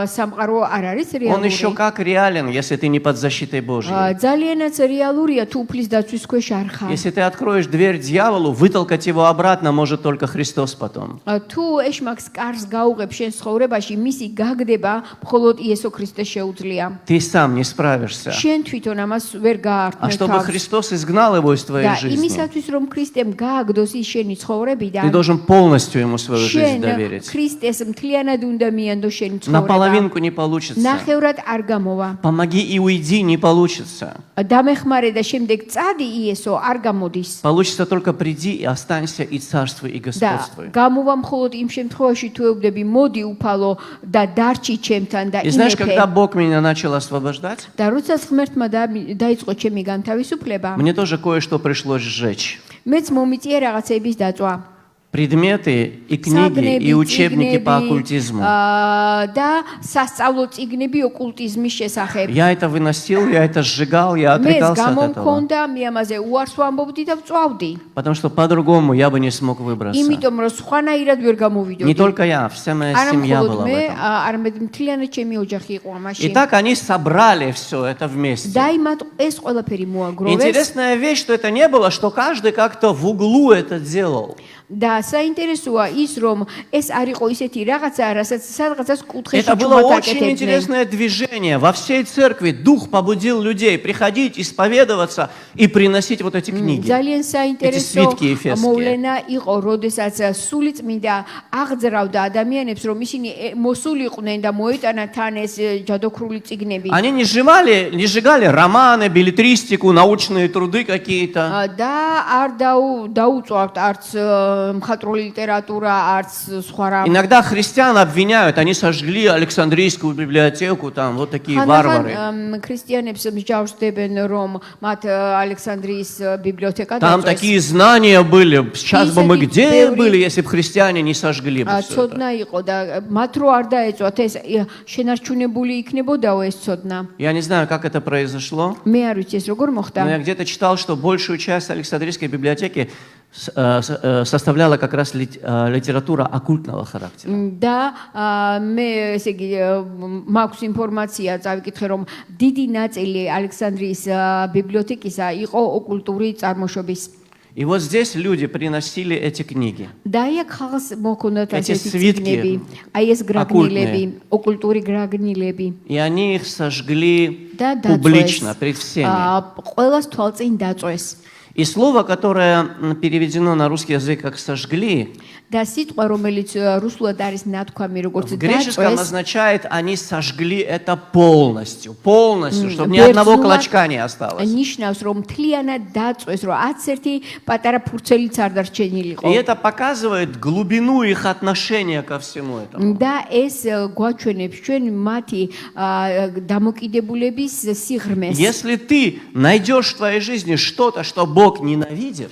სამყარო არ არის Он еще რეალური? как реален, если ты не под защитой Божьей. ძალიანაც რეალურია თუ უფლის დაცვის ქვეშ არ ხარ. Если ты откроешь дверь дьяволу, вытолкать его обратно может только Христос потом. თუ ეშმაკს კარს გაუღებ შენ ცხოვრებაში, მისი გაგდება მხოლოდ იესო ქრისტე შეუძლია. Ты сам не справишься. შენ თვითონ ამას ვერ А გაართმევ чтобы თავს. Христос изгнал его из твоей და жизни, იმისათვის რომ ქრისტემ გააგდოს ის შენი ты ცხოვრებიდან, должен полностью ему свою жизнь შენ доверить. ქრისტეს მთლიანად უნდა მიანდო შენი ცხოვრება. Наполовинку не получится. ნახევრად არ გამოვა. Помоги и уйди, не получится. დამეხმარე და შემდეგ წადი იესო არ გამოდის. Получится только приди и останься и царствуй, и და господствуй. გამოვა მხოლოდ იმ შემთხვევაში თუ ეუბნები მოდი უფალო და დარჩი ჩემთან და И знаешь, когда იმეფე. Бог меня начал освобождать, და როდესაც ღმერთმა დაიწყო ჩემი განთავისუფლება, мне тоже кое-что пришлось сжечь. მეც მომიწია რაღაცების დაწვა. предметы и книги, и учебники по оккультизму. და სასწავლო წიგნები ოკულტიზმის შესახებ. Я это выносил, я это сжигал, я მე отрекался от этого. გამომქონდა, მე ამაზე უარს ვამბობდი და ვწვავდი. Потому что по-другому я бы не смог выбраться. იმიტომ რომ სხვანაირად ვერ Не გამოვიდოდი. только я, вся моя семья была в მე, этом. არამედ მთლიანად ჩემი ოჯახი იყო ამაში. Итак, они собрали все это вместе. და იმათ ეს ყველაფერი მოაგროვეს. Интересная вещь, что это не было, что каждый как-то в углу это делал. და საინტერესოა ის რომ ეს არ იყო ისეთი რაღაცა, რასაც სადღაცას კუთხეში Это было очень ჩუმად აკეთებდნენ. интересное движение. Во всей церкви Дух побудил людей приходить, исповедоваться и приносить вот эти книги. ძალიან საინტერესო свитки эфесские. მოვლენა იყო, როდესაც სული წმინდა აღძრავდა ადამიანებს, რომ ისინი მოსულიყვნენ და მოეტანათ თან ეს ჯადოქრული წიგნები. Они не сжигали романы, беллетристику, научные труды какие-то. და არ დაუწვავთ არც მხატვრული ლიტერატურა, არც სხვა რამ. Иногда христиан обвиняют, они сожгли Александрийскую библиотеку, там вот такие варвары. ქრისტიანებს მსჯავრდებენ, რომ მათ ალექსანდრიის ბიბლიოთეკა Там დაწვეს. такие знания были. Сейчас бы мы Исаки где Беври. были, если бы христиане не сожгли бы все это. ცოდნა იყო და მათ რო არ დაეწვათ ეს შენარჩუნებული იქნებოდაო ეს ცოდნა. Я не знаю, как это произошло, მე არ ვიცი ეს როგორ მოხდა. но я где-то читал, что большую часть Александрийской библиотеки составляла как раз литература оккультного характера. და მე ესე იგი მაქვს ინფორმაცია, წავიკითხე რომ დიდი ნაწილი ალექსანდრიის ბიბლიოთეკისა იყო ოკულტური წარმოშობის. И вот здесь люди приносили эти книги. და აი აქ ხალხს მოქონდათ Эти ასეთი свитки წიგნები, აი ეს გრაგნილები, ოკულტური გრაგნილები. И они их сожгли და публично, пред всеми. ყველას თვალწინ დაწვეს. И слово, которое переведено на русский язык как «сожгли», და სიტყვა რომელიც რუსულად არის ნათქვამი როგორც в греческом დაწვეს, означает, они сожгли это полностью, чтобы ни одного клочка не осталось. ნიშნავს რომ მთლიანად დაწვეს, რომ 11 პატარა ფურცელიც არ დარჩენილიყო. И это показывает глубину их отношения ко всему этому. და ეს გვაჩვენებს ჩვენ მათი დამოკიდებულების სიღრმეს. Если ты найдешь в твоей жизни что-то, что Бог ненавидит,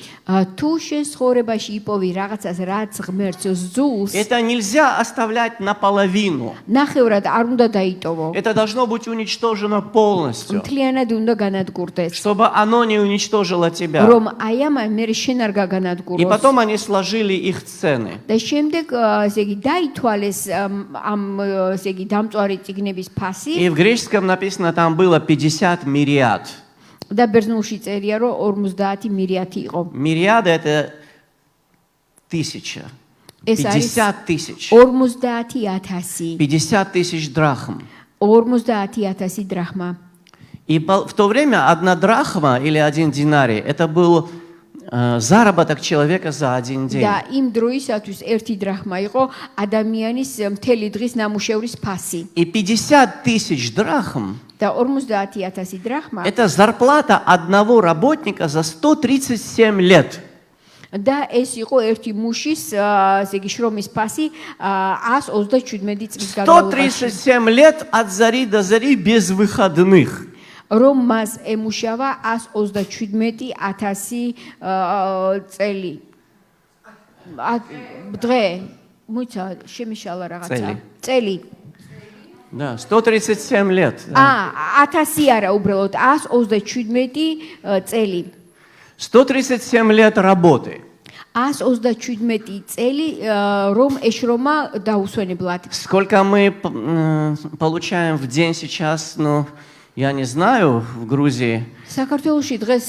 თუ შენ ცხოვრებაში იპოვი რაღაცას, რაც ღმერთს ზულს, это нельзя оставлять наполовину. ნახევრად არ უნდა დაიტოვო. Это должно быть уничтожено полностью, მთლიანად უნდა განადგურდეს. чтобы оно не уничтожило тебя. რომ აი ამ მე შენ არ И გაგანადგუროს. потом они сложили их цены. და შემდეგ ესე იგი დაითვალეს ამ ესე იგი დამწვარი წიგნების ფასი И в греческом написано, там было 50 мириад. და ბერძნულში წერია რომ 50 მირიათი იყო. Мириада это 1000. ეს არის 50 тысяч. 50000. 50 тысяч драхм. 50000 დრахმა. И в то время одна драхма или один динарий, это был заработок человека за один день. და იმ დროისათვის 1 დრახმა იყო ადამიანის მთელი დღის ნამუშევრის ფასი. И 50 тысяч драхм და 50000 დრახმა это зарплата одного работника за 137 лет. და ეს იყო ერთი მუშის ესე იგი შრომის ფასი 127 წლის განმავლობაში. 137 лет от зари до зари без выходных. რომ მას ემუშავა 127,000 წელი. დღე, მოიცა, შემიშალა რაღაცა. წელი. Да, 137 лет. 1000 არა, უბრალოდ 127 წელი. 137 лет работы. 127 წელი რომ ეშრომა დაუსვენებლად. Сколько мы получаем в день сейчас, ну, я не знаю, в Грузии. საქართველოში დღეს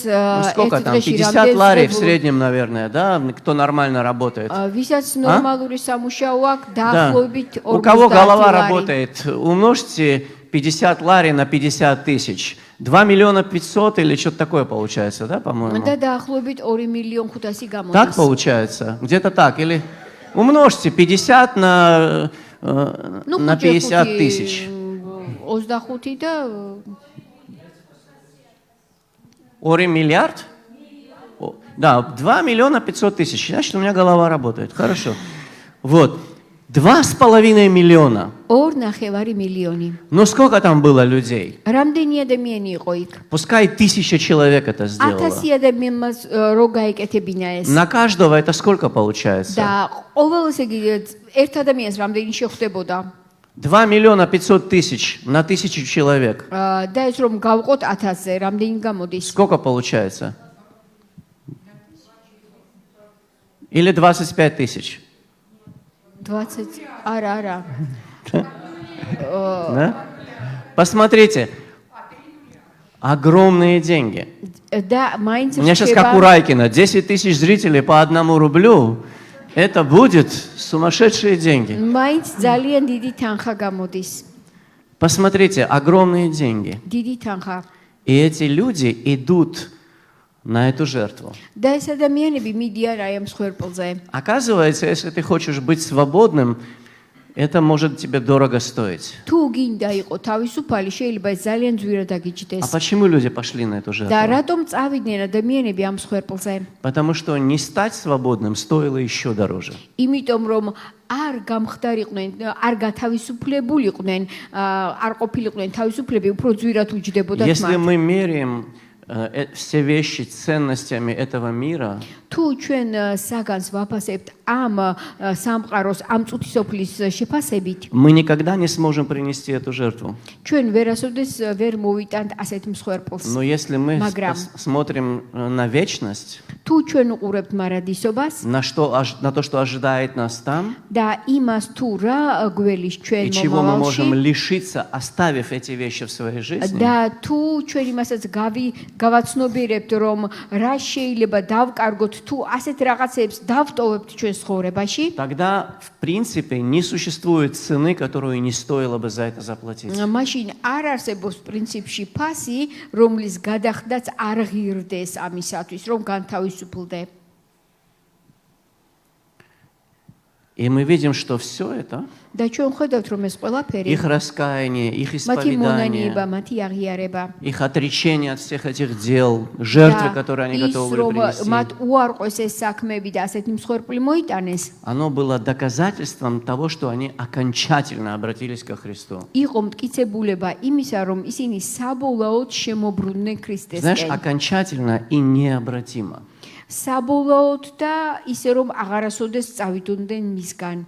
Сколько там? 50 лари в среднем, наверное, да? Кто нормально работает. ვისაც ნორმალური სამუშაო აქვს, Да. დაახლოებით 40 У кого голова ლარი. работает, умножьте 50 лари на 50 тысяч. 2 миллиона 500 или что-то такое получается, да, по-моему? და დაახლოებით 2,500,000 გამოდის. Так получается? Где-то так. Или умножьте 50 на 50 тысяч. 25 და Ори миллиард? Да, 2 миллиона 500 тысяч. Значит, у меня голова работает. Хорошо. Вот. 2,5 миллиона. 2.5 მილიონი. Ну сколько там было людей? რამდენი ადამიანი იყო იქ? Пускай 1000 человек это сделало. 1000 ადამიანს რო გაეკეთებინა ეს. На каждого это сколько получается? და ყოველ ესე იგი ერთ ადამიანს რამდენი შეხვდებოდა? 2 миллиона 500 тысяч на 1000 человек. და ეს რომ გავყოთ 1000-ზე, რამდენი გამოდის? Сколько получается? Или 25 тысяч? 20. Ара. Да? Посмотрите. Огромные деньги. და მაინც У меня сейчас как у Райкина. 10 тысяч зрителей по 1 рублю. Это будет сумасшедшие деньги. მაინც ძალიან დიდი თანხა გამოდის. Посмотрите, огромные деньги. დიდი თანხა. И эти люди идут на эту жертву. და ეს ადამიანები მიდიან აი ამ მსხვერპლზე. Оказывается, если ты хочешь быть свободным, это может тебе дорого стоить. თუ გინდა იყო თავისუფალი, შეიძლება ეს ძალიან ძვირად А დაგიჯდეს. почему люди пошли на эту და жертву? რატომ წავიდნენ ადამიანები ამ მსხვერპლზე? Потому что не стать свободным стоило еще дороже. იმიტომ რომ არ გამხდარიყვნენ, არ გათავისუფლებულიყვნენ, არ ყოფილიყვნენ თავისუფლები, უფრო ძვირად უჯდებოდათ Если მათ. мы меряем все вещи ценностями этого мира, თუ ჩვენ საგანს ვაფასებთ ამ სამყაროს, ამ წუთისოფლის შეფასებით, мы никогда не сможем принести эту жертву. ჩვენ ვერასოდეს ვერ მოვიტანთ ასეთ მსხვერპლს. Но если мы Მაგრამ смотрим на вечность, თუ ჩვენ უყურებთ მარადისობას на то, что ожидает нас там, და იმას თუ რა გველის и ჩვენ чего мы можем მომავალში лишиться, оставив эти вещи в своей жизни, და თუ ჩვენ იმასაც გავაცნობიერებთ, რომ რა შეიძლება დავკარგოთ, თუ ასეთ რაღაცებს დავტოვებთ ჩვენ ცხოვრებაში, тогда, в принципе, не существует цены, которую не стоило бы за это заплатить. მაშინ არ არსებობს პრინციპში ფასი, რომლის გადახდაც არ ღირდეს ამისათვის, რომ განთავისუფლდე. И мы видим, что все это, და ჩვენ ხედავთ, რომ ეს ყველაფერი, их раскаяние, их მათი მონანიება, исповедание, მათი აღიარება, их отречение от всех этих дел, жертвы, которые они ის готовы რომ были მათ принести, უარყვეს ეს საქმეები და ასეთი მსხვერპლი მოიტანეს, оно было доказательством того, что они окончательно обратились ко Христу. იყო მტკიცებულება იმისა, რომ ისინი საბოლოოდ შემოbrunდნენ Знаешь, ქრისტესკენ. окончательно и необратимо. საბოლოოდ და ისე რომ აღარასოდეს წავიდოდნენ მისგან.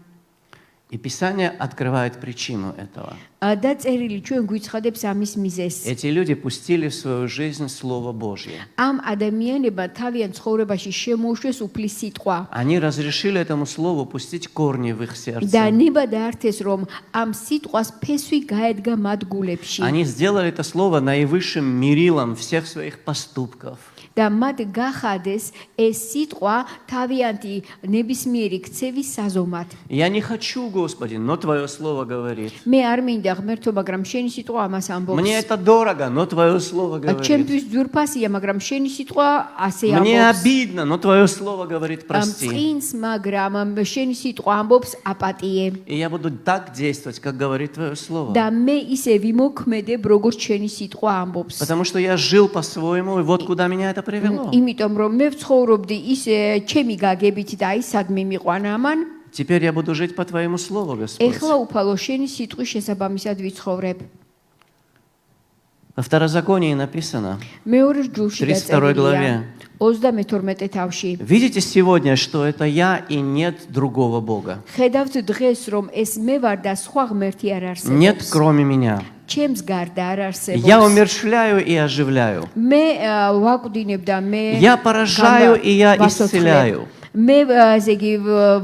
И Писание открывает причину этого. და წერილი ჩვენ გვიცხადებს ამის მიზეზს. Эти люди пустили в свою жизнь Слово Божье. ამ ადამიანებმა თავიანთ ცხოვრებაში შემოუშვეს უფლის სიტყვა. Они разрешили этому Слову пустить корни в их და сердце. ნება დაართეს, რომ ამ სიტყვას ფესვი გაედგა მათ გულებში. Они сделали это Слово наивысшим мерилом всех своих поступков. და მათ გახადეს ეს ситყვა თავიანთი ნებისმიერი ქცევის საზომად. Я не хочу, Господи, но Твое Слово говорит. მე არ მინდა ღმერთო, მაგრამ შენი სიტყვა ამას ამბობს. Мне это дорого, но Твое Слово говорит. ჩემთვის ძვირფასია, მაგრამ შენი სიტყვა ასე Мне ამბობს. обидно, но Твое Слово говорит, прости. წინს, მაგრამ შენი სიტყვა ამბობს აპატიე. И я буду так действовать, как говорит Твое Слово. და მე ისე ვიმოქმედებ, როგორც შენი ситყვა ამბობს. Потому что я жил по-своему, и вот куда меня это привело. იმიტომ რომ მე ვცხოვრობდი ისე ჩემი გაგებით და აი სადმე მიყვანა ამან. Теперь я буду жить по Твоему Слову, Господь. ეხლა უფალო შენი სიტყვის შესაბამისად ვიცხოვრებ. Во Второзаконии написано, მეორე ჯულში 32 главе. 32 თავში. Видите сегодня, что это я и нет другого Бога. ხედავთ დღეს რომ ეს მე вар და სხვა ღმერთი არ Нет, არსებობს. кроме меня. ჩემს გარდა არ არსებობს. Я умерщвляю и оживляю. მე ვაკვდინებ და მე Я поражаю и я исцеляю. მე ესე იგი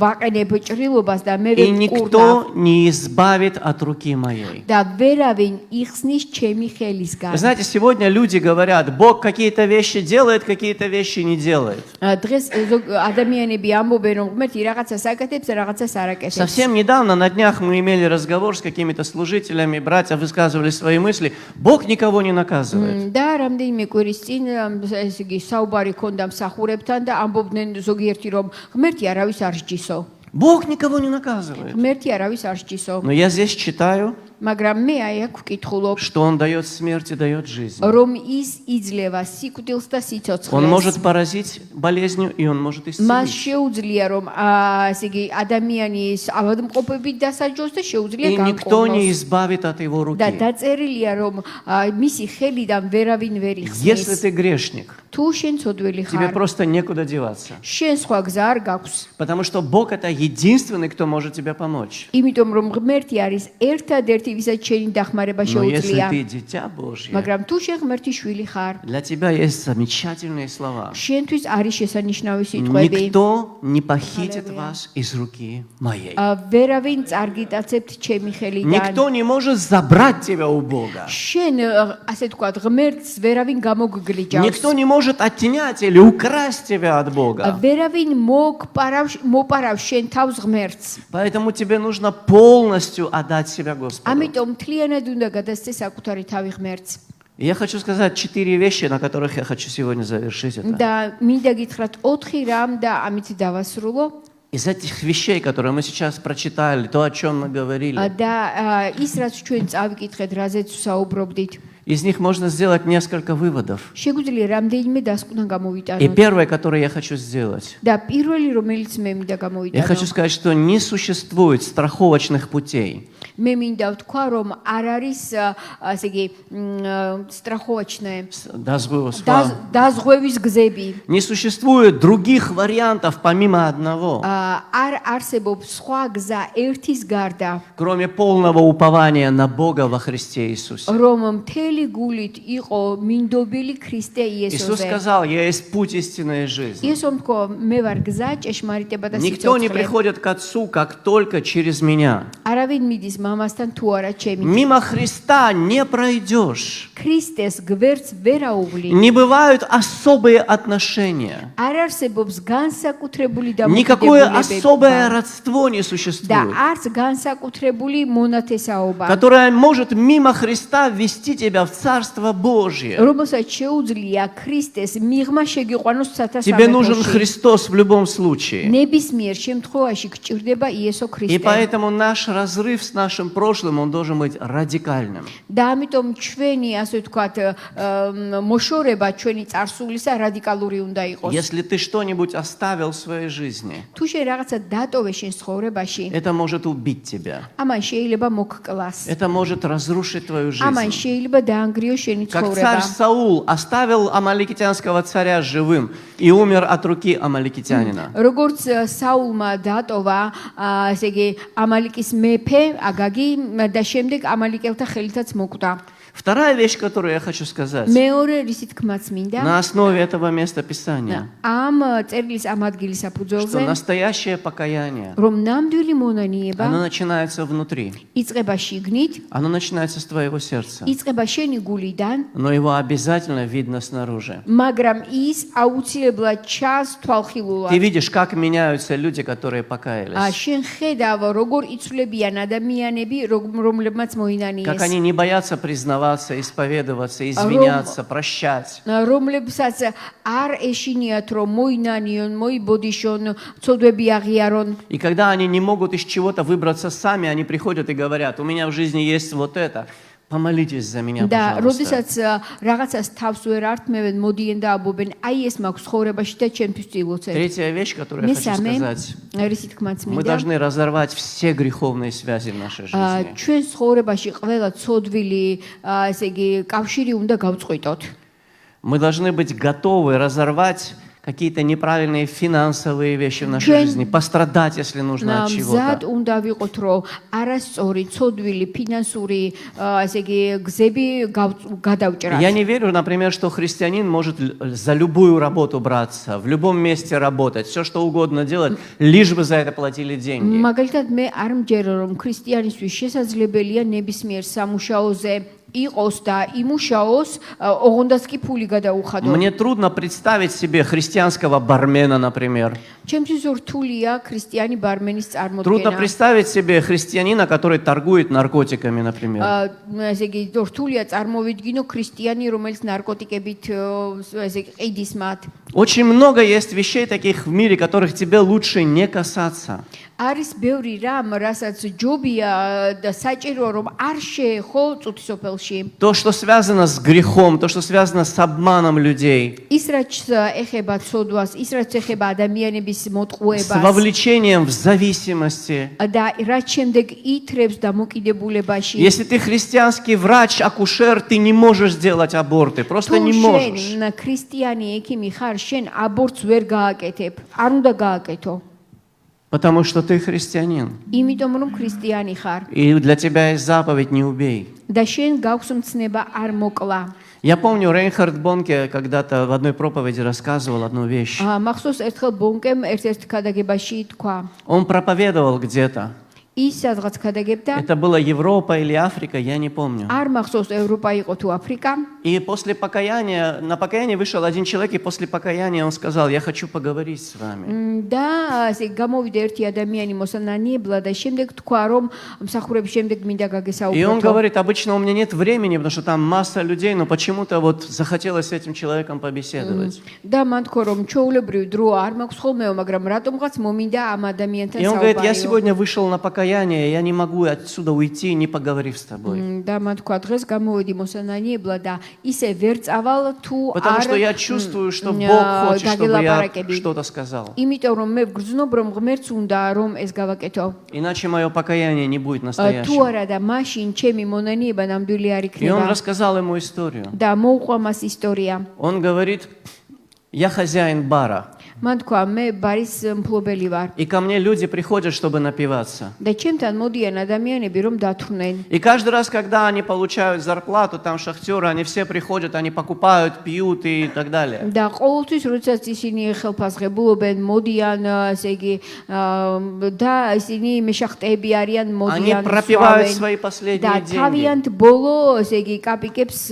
ვაყენებ ჭრილობას და მე И ვეკურნავ. никто не избавит от руки моей. და ვერავინ იხსნის ჩემი ხელისგან. Вы знаете, сегодня люди говорят, Бог какие-то вещи делает, какие-то вещи не делает. დღეს ადამიანები ამბობენ რომ ღმერთი რაღაცას აკეთებს, რაღაცას არ აკეთებს. Совсем недавно, на днях, мы имели разговор с какими-то служителями, братья высказывали свои мысли. Бог никого не наказывает. და რამდენიმე კვირის წინ ესე იგი საუბარი ქონდა მსახურებთან და ამბობდნენ ზოგიერთი რომ ღმერთი არავის არ სჯისო. Бог никого не наказывает. ღმერთი არავის არ სჯისო. Но я здесь читаю, მაგრამ მე აი აქ ვკითხულობ, что Он дает смерть и дает жизнь. რომ ის იძლევა სიკვდილს და Он სიცოცხლეს. может поразить болезнью, и Он может მას исцелить. შეუძლია რომ ესე იგი ადამიანის ავადმყოფობით დასაჯოს და შეუძლია И никто не განკურნოს. избавит от Его руки. და დაწერილია რომ მისი ხელიდან ვერავინ ვერ Если იხსნის. ты грешник, თუ შენ ცოდველი тебе ხარ, просто некуда деваться. შენ სხვა გზა არ გაქვს. Потому что Бог это единственный, кто может тебе помочь. იმიტომ რომ ღმერთი არის ერთადერთი, ვისაც შენი დახმარება Но если შეუძლია. ты дитя Божье, მაგრამ თუ შენ ღმერთის შვილი ხარ, для тебя есть замечательные слова. შენთვის არის შესანიშნავი სიტყვები. Никто не похитит вас из руки моей. ვერავინ წარგიტაცებთ ჩემი ხელიდან. Никто не может забрать тебя у Бога. შენ ასე თქვათ ღმერთს ვერავინ გამოგგლიჯავს. Никто не может отнять или украсть тебя от Бога. ვერავინ მოპარავს შენ თავს ღმერთს. Поэтому тебе нужно полностью отдать себя Господу. ამიტომ მთლიანად უნდა გადასცე საკუთარი თავი ღმერთს. И я хочу сказать 4 вещи, на которых я хочу сегодня завершить это. და მინდა გითხრათ 4 რამ და ამით დავასრულო. Из этих вещей, которые мы сейчас прочитали, то, о чем мы говорили, და ის რაც ჩვენ წავიკითხეთ, რაზეც საუბრობდით, из них можно сделать несколько выводов. შეგვიძლია რამდენიმე დასკვნა И გამოვიტანოთ. первое, которое я хочу сделать, და პირველი რომელიც მე მინდა я хочу გამოვიტანო, сказать, что не существует страховочных путей. მე მინდა ვთქვა, რომ არ არის ასე იგი страховочная დაზღვევის გზები. Не существует других вариантов помимо одного, არ არსებობს სხვა გზა ერთის გარდა, кроме полного упования на Бога во Христе Иисусе. რომ მთელი გულით იყო მინდობილი ქრისტე Иисус იესოზე. сказал, я есть путь истинной жизни. იესომ თქვა, მე вар გზა, ჭეშმარიტება და Никто не სიცოცხლე. приходит к Отцу, как только через меня. არავინ მიდის მამასთან თუ არა ჩემით. Мимо Христа не пройдешь. ქრისტეს გვერდს ვერ აუვლი. Не бывают особые отношения. არ არსებობს განსაკუთრებული Никакое დამოკიდებულებები особое родство не და существует, არც განსაკუთრებული მონათესაობა, которое может мимо Христа ввести тебя в Царство Божье. რომელსაც შეუძლია ქრისტეს მიღმა შეგიყვანოს Тебе нужен სათასამეფოში. Христос в любом случае. ნებისმიერ შემთხვევაში გჭირდება იესო И ქრისტე. поэтому наш разрыв с нашим прошлым, он должен быть радикальным. და ამიტომ ჩვენი ასე ვთქვათ მოშორება ჩვენი წარსულისა რადიკალური უნდა იყოს. Если ты что-нибудь оставил в своей жизни, თუ შენ რაღაცა დატოვე შენ ცხოვრებაში, это может убить тебя. ამან შეიძლება მოგკლას. Это может разрушить твою ამან жизнь. შეიძლება დაანგრიოს შენი Как ცხოვრება. царь Саул оставил амаликитянского царя живым и умер от руки амаликитянина. როგორც საულმა დატოვა ესე იგი ამალიკის მეფე აგაგი და შემდეგ ამალიკელთა ხელითაც მოკვდა. Вторая вещь, которую я хочу сказать, მეორე რისი თქმაც მინდა на основе этого места Писания, ამ წერილის ამ ადგილის что საფუძველზე настоящее покаяние, რომ ნამდვილი მონანიება оно начинается внутри, იწყება შიგნით, оно начинается с твоего сердца, იწყება შენი გულიდან, но его обязательно видно снаружи. მაგრამ ის აუცილებლად ჩანს თვალხილულად. Ты видишь, как меняются люди, которые покаялись, შენ ხედავ როგორ იცვლებიან ადამიანები, რომლებმაც как მოინანიეს. они не боятся признаваться, исповедоваться, извиняться, прощать. რომლებსაც არ ეშინიათ რომ მოინანიონ, მოიბოდიშონ, ცოდვები აღიარონ. И когда они не могут из чего-то выбраться сами, они приходят и говорят, у меня в жизни есть вот это, помолитесь за меня, და пожалуйста. როდესაც რაღაცას თავს ვერ ართმევენ, მოდიან და აბობენ, აი ეს მაქვს ცხოვრებაში და ჩემთვის წილოცეთ. Третья вещь, которую я хочу მესამე, сказать, რისი თქმაც мы მინდა, должны разорвать все греховные связи в нашей жизни. ჩვენ ცხოვრებაში ყველა ცოდვილი, ესე იგი, კავშირი უნდა გავწყვიტოთ. Мы должны быть готовы разорвать какие-то неправильные финансовые вещи в нашей Ჩვენ- жизни, пострадать, если нужно от მზად чего-то. უნდა вიყოთ, რომ არასწორი, ცოდვილი, ფინანსური, ესე იგი, გზები გადავჭრათ. Я не верю, например, что христианин может за любую работу браться, в любом месте работать, все что угодно делать, лишь бы за это платили деньги. მაგალითად მე არ მჯერა რომ ქრისტიანისთვის შესაძლებელია ნებისმიერ სამუშაოზე იყოს და იმუშაოს, ოღონდაც კი ფული გადაუხადო. Мне трудно представить себе христианского бармена, например. ჩემთვის რთულია ქრისტიანი ბარმენის Трудно წარმოდგენა. представить себе христианина, который торгует наркотиками, например. ესე იგი რთულია წარმოვიდგინო ქრისტიანი, რომელიც ნარკოტიკებით ესე იგი ყიდის მათ. Очень много есть вещей таких в мире, которых тебе лучше не касаться. არის ბევრი რამ, რასაც ჯობია და საჭიროა რომ არ შეეხო წუთისოფელში. То, что связано с грехом, то, что связано с обманом людей, ის რაც ეხება ცოდვას, ის რაც ეხება ადამიანების с მოტყუებას вовлечением в зависимости. და რაც შემდეგ ითრებს დამოკიდებულებაში. Если ты христианский врач, акушер, ты не можешь сделать аборты, просто не можешь. შენ ქრისტიანი ექიმი ხარ, შენ აბორტს ვერ გააკეთებ. არ უნდა გააკეთო. Потому что ты христианин. იმიტომ რომ ქრისტიანი ხარ И для тебя есть заповедь «не убей». და შენ გაქვს მცნება არ მოკლა. Я помню, Рейнхард Бонке когда-то в одной проповеди рассказывал одну вещь. მახსოვს ერთხელ ბონკემ ერთ-ერთ ქადაგებაში თქვა. Он проповедовал где-то. ის სადღაც ქადაგებდა. Это была Европа или Африка, я не помню. არ მახსოვს ევროპა იყო თუ აფრიკა. И после покаяния, на покаяние вышел один человек, и после покаяния он сказал: «Я хочу поговорить с вами». და ასე გამოვიდა ერთი ადამიანი მოსანანიებლად და შემდეგ თქვა რომ მსახურების შემდეგ მინდა И он გაგესაუბროთ. говорит: «Обычно у меня нет времени, потому что там масса людей, но почему-то вот захотелось с этим человеком побеседовать». და მან თქვა რომ ჩვეულებრივ დრო არ მაქვს ხოლმეო, მაგრამ რატომღაც მომინდა ამ ადამიანთან И он говорит: «Я საუბარი. сегодня вышел на покаяние, я не могу отсюда уйти, не поговорив с тобой. და მან თქვა დღეს გამოვედი მოსანანიებლად და ისე ვერ წავალ თუ Потому что я чувствую, что Бог хочет, чтобы я что-то сказал. იმიტომ რომ მე ვგრძნობ რომ ღმერთს უნდა რომ ეს გავაკეთო. Иначе мое покаяние не будет თუ настоящим». არა და მაშინ ჩემი მონანიება ნამდვილი არ И он იქნება. рассказал ему историю. და მოუყვა მას ისტორია. Он говорит: «Я хозяин бара. მან თქვა მე ბარის მფლობელი ვარ И ко мне люди приходят, чтобы напиваться. და ჩემთან მოდიან ადამიანები რომ დათრნენ. И каждый раз, когда они получают зарплату, там шахтеры, они все приходят, они покупают, пьют и так далее. და ყოველთვის როდესაც ისინი ხელფასღებულობენ, მოდიან, ესე იგი და ისინი მეშახტეები არიან, Они მოდიან, пропивают სვავენ свои და последние деньги. თავიანთ боло, ესე იგი კაპიკებს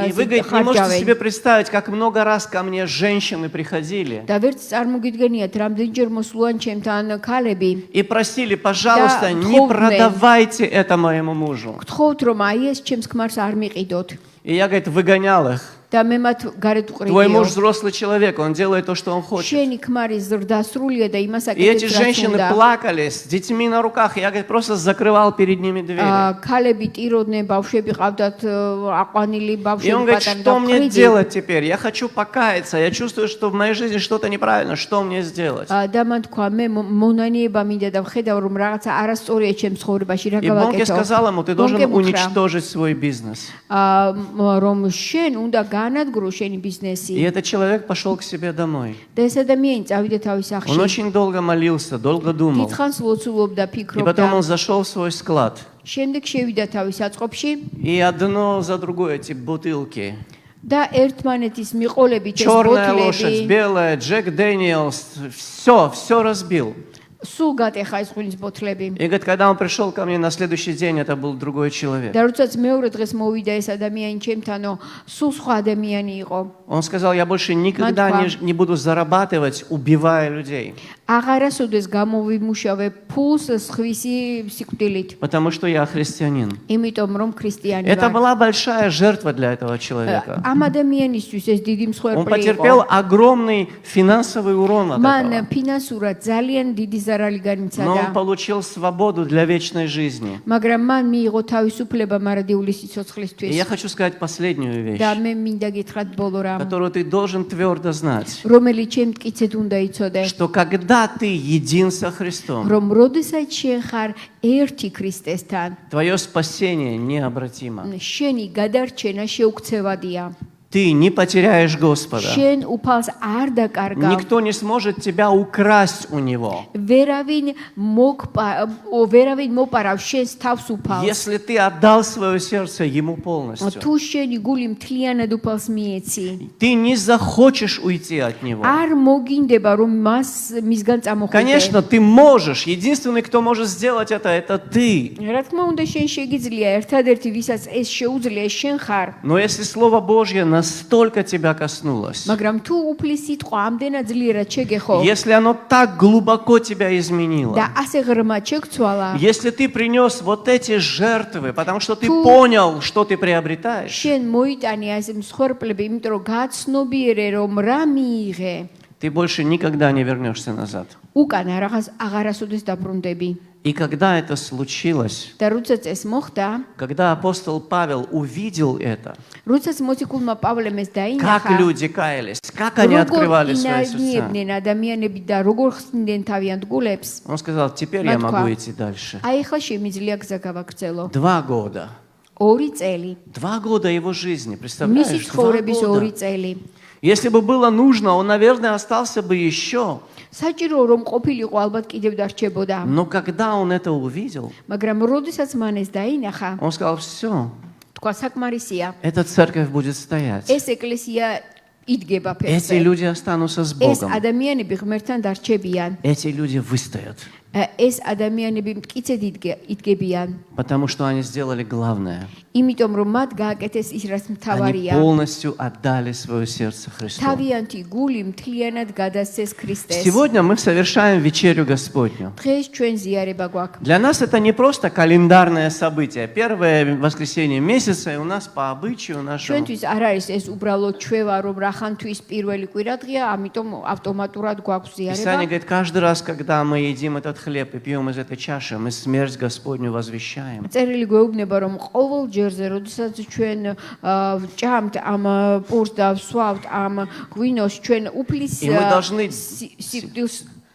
И вы, говорит, не можете себе ხარჯავენ. представить, как много раз ко мне женщины приходили და ვერც წარმოგიდგენიათ, რამდენჯერ მოსულან ჩემთან ქალები. и просили: «Пожалуйста, Да, не духовные. продавайте это моему мужу». გთხოვთ რომ აი ეს ჩემს ქმარს არ მიყიდოთ. И я, говорит, выгонял их. და მე მათ გარეთ Твой муж უყრიდიო. взрослый человек, он делает то, что он хочет. შენი ქმარი ზრდასრულია და იმას И эти აკეთებს რაც женщины უნდა. плакали с детьми на руках. Я, говорит, просто закрывал перед ними двери. ქალები ტიროდნენ, ბავშვები ყავდათ აყვანილი И ბავშვები он говорит: პატარა «Что мне და делать теперь? Я хочу покаяться. Я чувствую, что в моей жизни что-то неправильно. Что мне сделать?» და მან თქვა მე მონანიება მინდა და ვხედავ რომ რაღაცა არასწორია ჩემს ცხოვრებაში რა И Бонке გავაკეთო. сказал ему: «Ты должен ბონკემ უთხრა, уничтожить свой бизнес». რომ შენ უნდა განადგრო შენი И ბიზნესი. этот человек пошел к себе домой. და ეს ადამიანი წავიდა თავის Он სახლში. очень долго молился, долго думал. დიდხანს ლოცულობდა, И потом ფიქრობდა. он зашел в свой склад. შემდეგ შევიდა თავის საწყობში И одно за другое эти бутылки. და ერთმანეთის მიყოლებით ეს Черная лошадь, ბოთლები белая, Джек Дэниелс. Все разбил. სულ გატეხა ეს ღვინის ბოთლები. И говорит, когда он пришел ко мне на следующий день, это был другой человек. და როდესაც მეორე დღეს მოვიდა ეს ადამიანი ჩემთანო, სულ სხვა ადამიანი იყო. Он сказал: «Я больше никогда не буду зарабатывать, убивая людей, აღარასოდეს გამოვიმუშავე ფულს სხვისი სიკვდილით. потому что я христианин». იმიტომ რომ ქრისტიანი Это ვარ. была большая жертва для этого человека. ამ ადამიანისთვის ეს დიდი Он მსხვერპლი потерпел იყო. огромный финансовый урон от მან этого. ფინანსურად ძალიან დიდი ზარალი Но он განიცადა. получил свободу для вечной жизни. მაგრამ მან მიიღო თავისუფლება მარადიული И სიცოცხლისთვის. я хочу сказать последнюю вещь, და მე მინდა გითხრათ ბოლო რამ, которую ты должен твердо знать, რომელიც ჩემ მტკიცედ უნდა იცოდე, что когда ты един со Христом, რომ როდესაც შენ ხარ ერთი ქრისტესთან, твое спасение необратимо. შენი გადარჩენა შეუქცევადია. Ты не потеряешь Господа. შენ უფალს არ დაკარგავ. Никто не сможет тебя украсть у Него. ვერავინ მოპარავ შენს თავს უფალს. Если ты отдал свое сердце Ему полностью, თუ შენი გული მთლიანად უფალს მიეცი, ты не захочешь уйти от Него. არ მოგინდება რომ მისგან წამოხვიდე. Конечно, ты можешь. Единственный, кто может сделать это ты. რა თქმა უნდა შენ შეგიძლია, ერთადერთი ვისაც ეს შეუძლია შენ ხარ. Но если Слово Божье настолько тебя коснулось, მაგრამ თუ უფლის სიტყვა ამდენად ძლიერად შეგეხო если оно так глубоко тебя изменило, და ასე ღრმად შეგცვალა, если ты принес вот эти жертвы, потому что ты Ту- понял, что ты приобретаешь, შენ მოიტანე ასე მსხვერპლები, იმიტომ რომ გაცნობიერე რომ რა მიიღე, ты больше никогда не вернешься назад. უკან აღარასოდეს დაბრუნდები. И когда это случилось, და როდესაც ეს მოხდა, когда апостол Павел увидел это, როდესაც მოციქულმა პავლემ ეს как დაინახა, люди каялись, как они როგორ открывали свои сердца, ინარგიებდნენ ადამიანები და როგორ ხსნიდნენ თავიანთ გულებს, он сказал, теперь я Матка. могу идти дальше. აი ახლა შემიძლია გზა გავაგრძელო. 2 года. 2 წელი. 2 года его жизни, მისი представляешь? 2 ცხოვრების 2 года. წელი. Если бы было нужно, он, наверное, остался бы еще. საჭირო რომ ყოფილიყო ალბათ კიდევ დარჩებოდა. Но когда он это увидел, მაგრამ როდესაც მან ეს დაინახა, он сказал, все, თქვა საკმარისია. эта церковь будет стоять. ეს ეკლესია იდგება Эти ფეხზე. люди останутся с ეს Богом. ადამიანები ღმერთთან დარჩებიან. Эти люди выстоят, ეს ადამიანები მტკიცედ იდგებიან. потому что они сделали главное. იმიტომ რომ მათ გააკეთეს ის რაც Они მთავარია. полностью отдали свое сердце Христу. თავიანთი გული მთლიანად გადასცეს ქრისტეს. Сегодня мы совершаем вечерю Господню. დღეს ჩვენ ზიარება გვაქვს. Для нас это не просто календарное событие. Первое воскресенье месяца, и у нас по обычаю нашему ჩვენთვის არ არის ეს უბრალოდ ჩვევა რომ რახანთვის პირველი კვირადღია, ამიტომ ავტომატურად გვაქვს Писание ზიარება. говорит, каждый раз, когда мы едим этот хлеб и пьем из этой чаши, мы смерть Господню возвещаем. წერილი გვეუბნება რომ ყოველ ჯერზე, როდესაც ჩვენ ჭამთ ამ პურს და ვსვავთ ამ ღვინოს, ჩვენ უფლის И мы должны-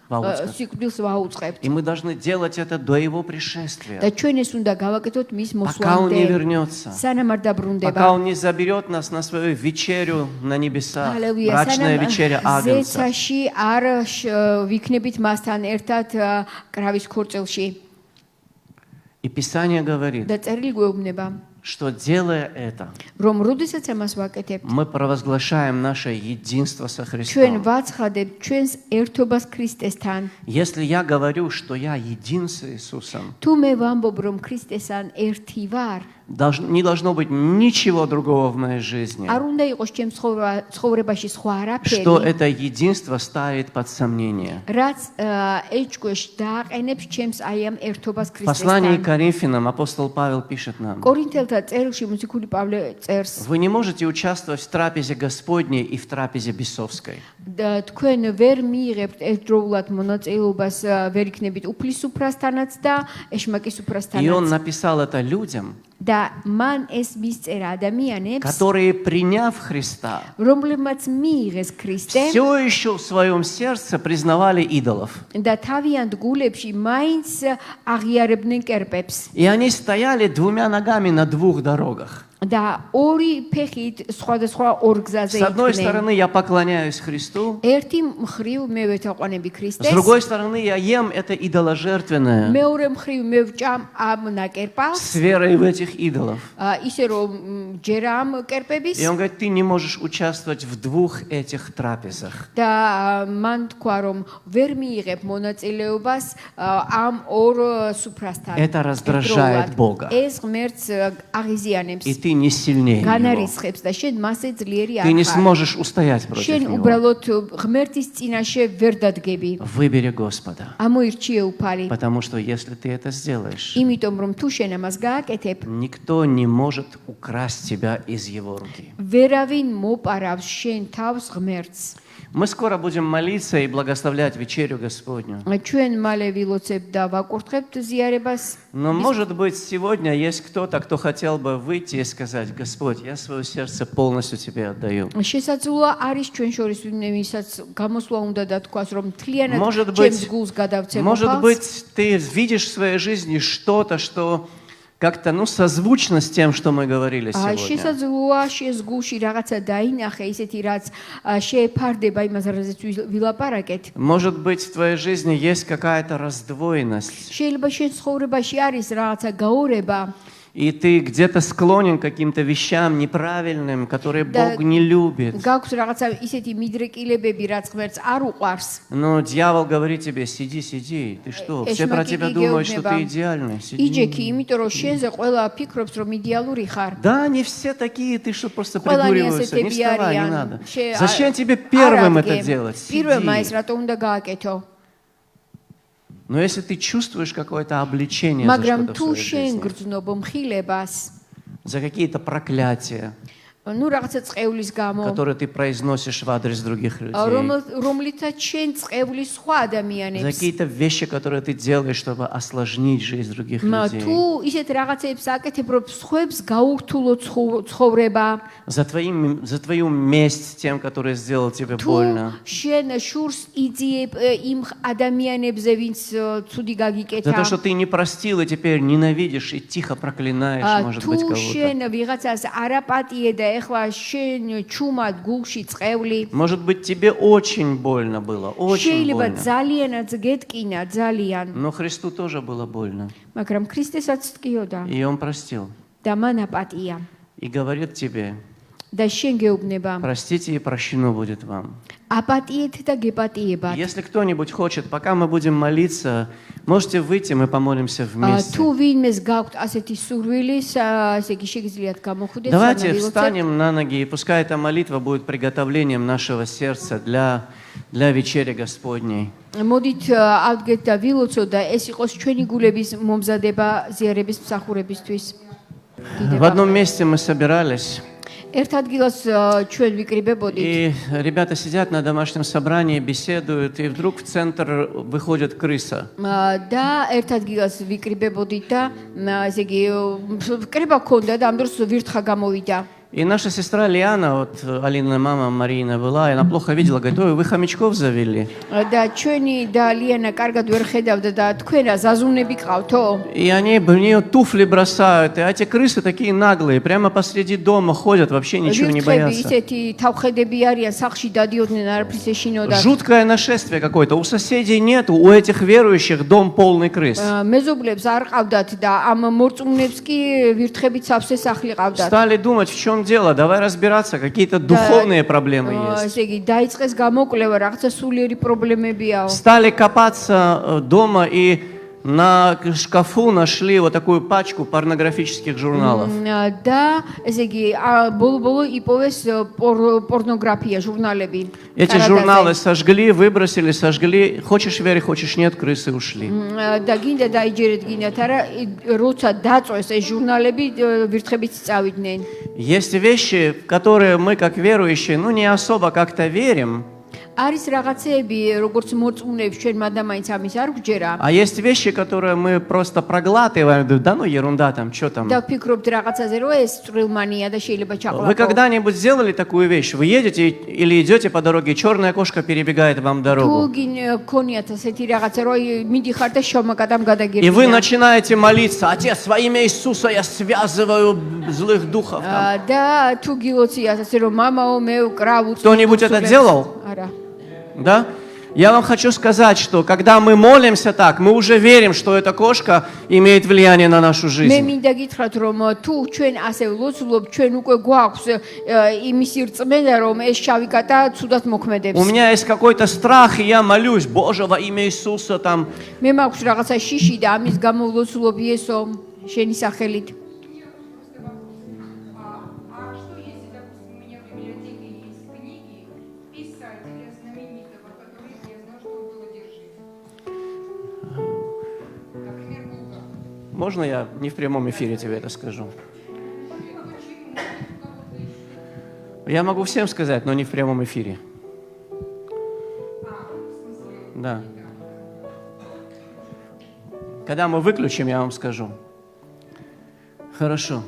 სიკვდილს ვაუწყებთ. И мы должны делать это до Его пришествия, და ჩვენ ეს უნდა გავაკეთოთ მის пока Он не მოსვლამდე. вернется, სანამ არ დაბრუნდება. пока Он не заберет нас на свою вечерю на небесах, Аллилуйя. брачная вечеря Агнца. ზეცაში არ ვიქნებით მასთან ერთად კრავის ქორწილში. И Писание говорит, და წერილი გვეუბნება что делая это, რომ როდესაც ამას ვაკეთებთ, мы провозглашаем наше единство со ჩვენ Христом. ვაცხადებთ ჩვენს ერთობას ქრისტესთან. Если я говорю, что я един с Иисусом, თუ მე ვამბობ რომ ქრისტესთან ერთი ვარ, не должно быть ничего другого в моей жизни, არ უნდა იყოს ჩემ ცხოვრებაში სხვა что არაფერი, это единство ставит под сомнение. რაც ეჭქვეშ დააყენებს ჩემს აი ამ ერთობას В послании к ქრისტესთან. Коринфянам апостол Павел пишет нам, კორინთელთა წერილში მოციქული პავლე წერს, вы не можете участвовать в трапезе Господней и в трапезе бесовской. და თქვენ ვერ მიიღებთ ერთდროულად მონაწილეობას, ვერ იქნებით უფლის სუფრასთანაც და ეშმაკის И он სუფრასთანაც. написал это людям, და მან ეს მისწერა ადამიანებს, которые, приняв Христа, რომლებმაც მიიღეს ქრისტე все еще в своем сердце признавали идолов. და თავიანთ გულებში მაინც აღიარებდნენ კერპებს И они стояли 2 ногами на 2 дорогах. და ორი ფეხით სხვადასხვა ორ გზაზე С одной იყვნენ. стороны, я поклоняюсь Христу, ერთი მხრივ მე ვეთაყვანები с ქრისტეს, другой стороны, я ем это идоложертвенное მეორე მხრივ მე ვჭამ ამ ნაკერპავს, с верой в этих идолов. ისე რომ ჯერა ამ კერპების И он говорит, ты не можешь участвовать в 2 этих трапезах. და მან თქვა რომ ვერ მიიღებ მონაწილეობას ამ ორ სუფრასთან. Это раздражает ერთდროულად. Бога. ეს ღმერთს აღიზიანებს. И ты не сильнее Него. განარისხებს და შენ მასე ძლიერი Ты не არ ხარ. сможешь устоять против შენ Него. უბრალოდ ღმერთის წინაშე ვერ დადგები. Выбери Господа. ამოირჩიე უფალი. Потому что если ты это сделаешь, იმიტომ რომ თუ შენ ამას გააკეთებ, никто не может украсть тебя из Его руки. ვერავინ მოპარავს შენ თავს ღმერთს. Мы скоро будем молиться и благословлять вечерю Господню. ჩვენ მალე ვილოცებ და ვაკურთხებთ ზიარებას. Но, может быть, сегодня есть кто-то, кто хотел бы выйти и сказать, Господь, я свое сердце полностью Тебе отдаю. შესაძლოა არის ჩვენ შორის ვისაც გამოსვლა უნდა და თქვას რომ მთლიანად Может ჩემს быть, გულს გადავცემ может უფალს. быть, ты видишь в своей жизни что-то, что как-то созвучно с тем, что мы говорили сегодня. შესაძლოა შენს გულში რაღაცა დაინახე, ისეთი რაც შეეფარდება იმას, რაზეც ვილაპარაკეთ. Может быть, в твоей жизни есть какая-то раздвоенность. შეიძლება შენ ცხოვრებაში არის რაღაცა გაორება. и ты где-то склонен к каким-то вещам неправильным, которые Бог не любит. გაქვს რაღაცა ისეთი მიდრეკილებები, რაც ღმერთს არ უყვარს. Но дьявол говорит тебе, сиди, сиди, ты что? Все про тебя думают, что ты идеальный. იჯექი, იმიტომ რომ შენზე ყველა ფიქრობს, რომ იდეალური ხარ. Да, не все такие, ты что, просто ყველანი придуриваешься. Не ასეთები вставай, не არიან. надо. Зачем тебе первым это делать? პირველმა ეს Сиди. რატო უნდა გააკეთო? Но если ты чувствуешь какое-то обличение за მაგრამ что-то в თუ своей შენ жизни, გრძნობ მხილებას, за какие-то проклятия, ну რაღაცა წყევლის გამო, которые ты произносишь в адрес других людей, რომლითაც შენ წყევლის სხვა за ადამიანებს, какие-то вещи, которые ты делаешь, чтобы осложнить жизнь других людей, თუ ისეთ რაღაცებს აკეთებ, რომ სხვებს გაურთულო ცხოვრება, за твою месть тем, который сделал тебе თუ больно, შენ შურს იძიებ იმ ადამიანებზე, ვინც ცუდი за გაგიკეთა, то, что ты не простил и теперь ненавидишь и тихо проклинаешь, может быть, თუ кого-то. შენ ვიღაცას არაპატიე და ეხლა შენ ჩუმად გულში წყევლი, Может быть, тебе очень больно было, очень შეიძლება больно. ძალიანაც გეტკინა, ძალიან, Но Христу тоже было больно. მაგრამ ქრისტესაც ტკიოდა И Он простил. და მან აპატია И говорит тебе, და შენ გეუბნება, простите и прощено будет вам. აპატიეთ და გეპატიებათ. Если кто-нибудь хочет, пока мы будем молиться, можете выйти, мы помолимся вместе. თუ ვინმეს გაქვთ ასეთი სურვილი, ესე იგი შეგიძლიათ გამოხვიდეთ Давайте სანამ встанем на ноги, и пускай эта молитва будет приготовлением нашего сердца для вечери Господней. მოდით ავდგეთ და ვილოცოთ და ეს იყოს ჩვენი გულების მომზადება ზიარების მსახურებისთვის. В одном месте мы собирались, ერთ ადგილას ჩვენ ვიკრიბებოდით и ребята сидят на домашнем собрании, беседуют, и вдруг в центр выходит крыса. და ერთ ადგილას ვიკრიბებოდით და ესე იგი კრება ქონდა და ამ დროს ვირთხა გამოვიდა. И наша сестра Лиана, вот Алина мама Марина была, и она плохо видела, говорит, ой, вы хомячков завели. და ჩვენი და ლიანა კარგად ვერ ხედავდა და თქვენ რა ზაზუნები ყავთო? И они в нее туфли бросают, и эти крысы такие наглые, прямо посреди дома ходят, вообще ничего не ვირთხები боятся. ისეთი თავხედები არიან, სახლში დადიოდნენ, არაფრის ეშინოდა. Жуткое нашествие какое-то, у соседей нету, у этих верующих дом полный крыс. მეზობლებს არ ყავდათ და ამ მორწმუნებს კი ვირთხებით სავსე სახლი ყავდათ. Стали думать, в чем дело, давай разбираться, какие-то духовные проблемы есть. ესე იგი დაიწყეს გამოკვლევა, რაღაცა სულიერი პრობლემებიაო. Стали копаться дома и на шкафу нашли вот такую пачку порнографических журналов. და ესე იგი ბოლო-ბოლო იპოვეს პორნოგრაფია, ჟურნალები. Эти журналы сожгли, выбросили, сожгли. Хочешь верь, хочешь нет, крысы ушли. და გინდა დაიჯერეთ, გინდათ არა, როცა დაწვეს ეს ჟურნალები, ვირთხებიც წავიდნენ. Есть вещи, в которые мы, как верующие, ну не особо как-то верим. არის რაღაცეები, როგორც მორწმუნეებს ჩვენ მადამაინც ამის არ გვჯერა. А есть вещи, которые мы просто проглатываем. Да ну ерунда там, что там. და ვფიქრობთ რაღაცაზე, რომ ეს წვრილმანია და შეიძლება Вы ჩაყლაპო. когда-нибудь сделали такую вещь? Вы едете или идете по дороге, черная кошка перебегает вам თუ дорогу. გქონიათ ასეთი რაღაცა, რომ მიდიხარ და შომაკადამ И вы გადაგირდიან. начинаете молиться, Отец, во имя Иисуса я связываю злых духов. Там. და თუ გილოციათ ასე რომ მამაო მე ვკრავ უცხო. Кто-нибудь это делал? არა. Да? Я вам хочу сказать, что когда мы молимся так, мы уже верим, что эта кошка имеет влияние на нашу მე жизнь. მინდა გითხრათ რომ თუ ჩვენ ასე ვლოცულობ, ჩვენ უკვე გვაქვს იმისი რწმენა რომ ეს შავი კატა ცუდად У მოქმედებს. меня есть какой-то страх, и я молюсь, Боже, во имя Иисуса, там. მე მაქვს რაღაცა შიში და ამის გამო ვლოცულობ იესო შენი სახელით. А что если, допустим, у меня в библиотеке есть книги писателя знаменитого, который я знаю, что он был одержим? Например, Булгаков. Можно я не в прямом эфире тебе это скажу? Я могу всем сказать, но не в прямом эфире. Да. Когда мы выключим, я вам скажу. Хорошо.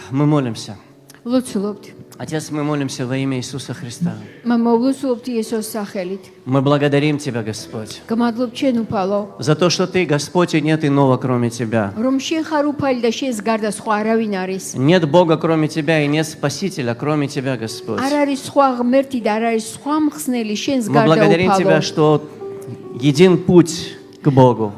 Мы молимся. ვლოცულობთ. Отец, мы молимся во имя Иисуса Христа. მამა ვლოცულობთ იესოს სახელით. Мы благодарим Тебя, Господь, გამადლობ ჩვენ უფალო, за то, что Ты, Господь, и нет иного, кроме Тебя. რომ შენ ხარ უფალი და შენს გარდა სხვა არავინ არის. Нет Бога, кроме Тебя, и нет Спасителя, кроме Тебя, Господь. არ არის სხვა ღმერთი და არ არის სხვა მხსნელი შენს Мы გარდა благодарим უფალო. Тебя, что един путь к Богу.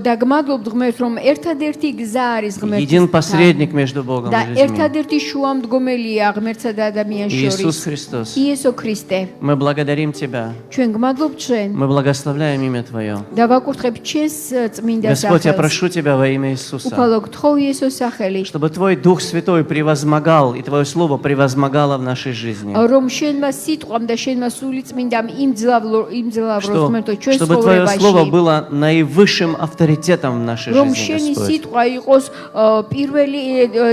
და გმადლობთ ღმერთს, რომ ერთადერთი გზა არის един ღმერთის посредник между Богом და и людьми. ერთადერთი შუამდგომელია ღმერთსა და ადამიანს Иисус შორის. Христос. იესო ქრისტე, Мы благодарим Тебя. ჩვენ გმადლობთ ჩვენ Мы благословляем имя Твое. და вაკურთხებთ ჩვენს წმინდა Господь, я სახელს. прошу Тебя во имя Иисуса, უფალო გთხოვ იესოს სახელით, чтобы Твой Дух Святой превозмогал, и Твое Слово превозмогало в нашей жизни. რომ შენმა სიტყვამ და შენმა სული წმინდამ იმძლავროს ღმერთო ჩვენს Чтобы Твое Слово ცხოვრებაში. было наивысшим авторитетом в нашей რომ жизни, შენი Господь. სიტყვა იყოს პირველი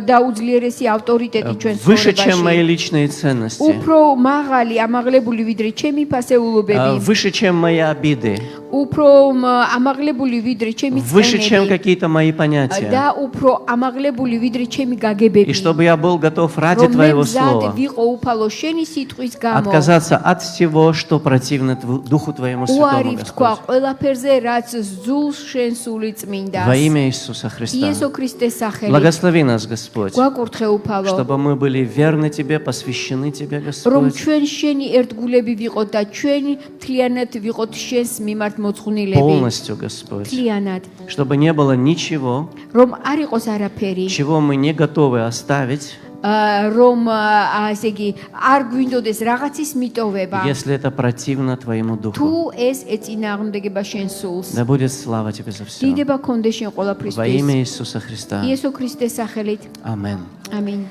და უძლიერესი ავტორიტეტი ჩვენს Выше, чем мои ცხოვრებაში. личные ценности. უფრო მაღალი ამაღლებული вიდრე ჩემი ფასეულობები, Выше, чем мои обиды. უფრო ამაღლებული видრე ჩემი Выше, чем წენები какие-то мои понятия. და უფრო ამაღლებული видრე ჩემი И გაგებები. чтобы я был готов ради რომ მე Твоего მზად Слова ვიყო უფალო შენი სიტყვის გამო. отказаться от всего, что противно Духу Твоему უარი Святому, ვთქვა Господь. ყველაფერზე, რაც ზულს შენ სული წმინდას. Во имя Иисуса Христа. იესო ქრისტეს სახელით. Благослови нас, Господь, გვაკურთხე უფალო, чтобы мы были верны Тебе, посвящены Тебе, რომ Господь, ჩვენ შენი ერთგულები ვიყოთ და ჩვენი მთლიანად ვიყოთ შენს მიმართ მოწყვნილები. полностью, Господь, მთლიანად, чтобы не было ничего, რომ არ იყოს არაფერი, чего мы не готовы оставить, რომ ასე იგი არ გვინდოდეს რაღაცის მიტოვება. если это противно Твоему Духу. თუ ეს ეწინააღმდეგება შენ სულს. Да будет слава Тебе за все. დიდება კონდეს შენ Во ყველაფრისთვის. имя Иисуса Христа. იესო ქრისტეს სახელით. Аминь. ამინ.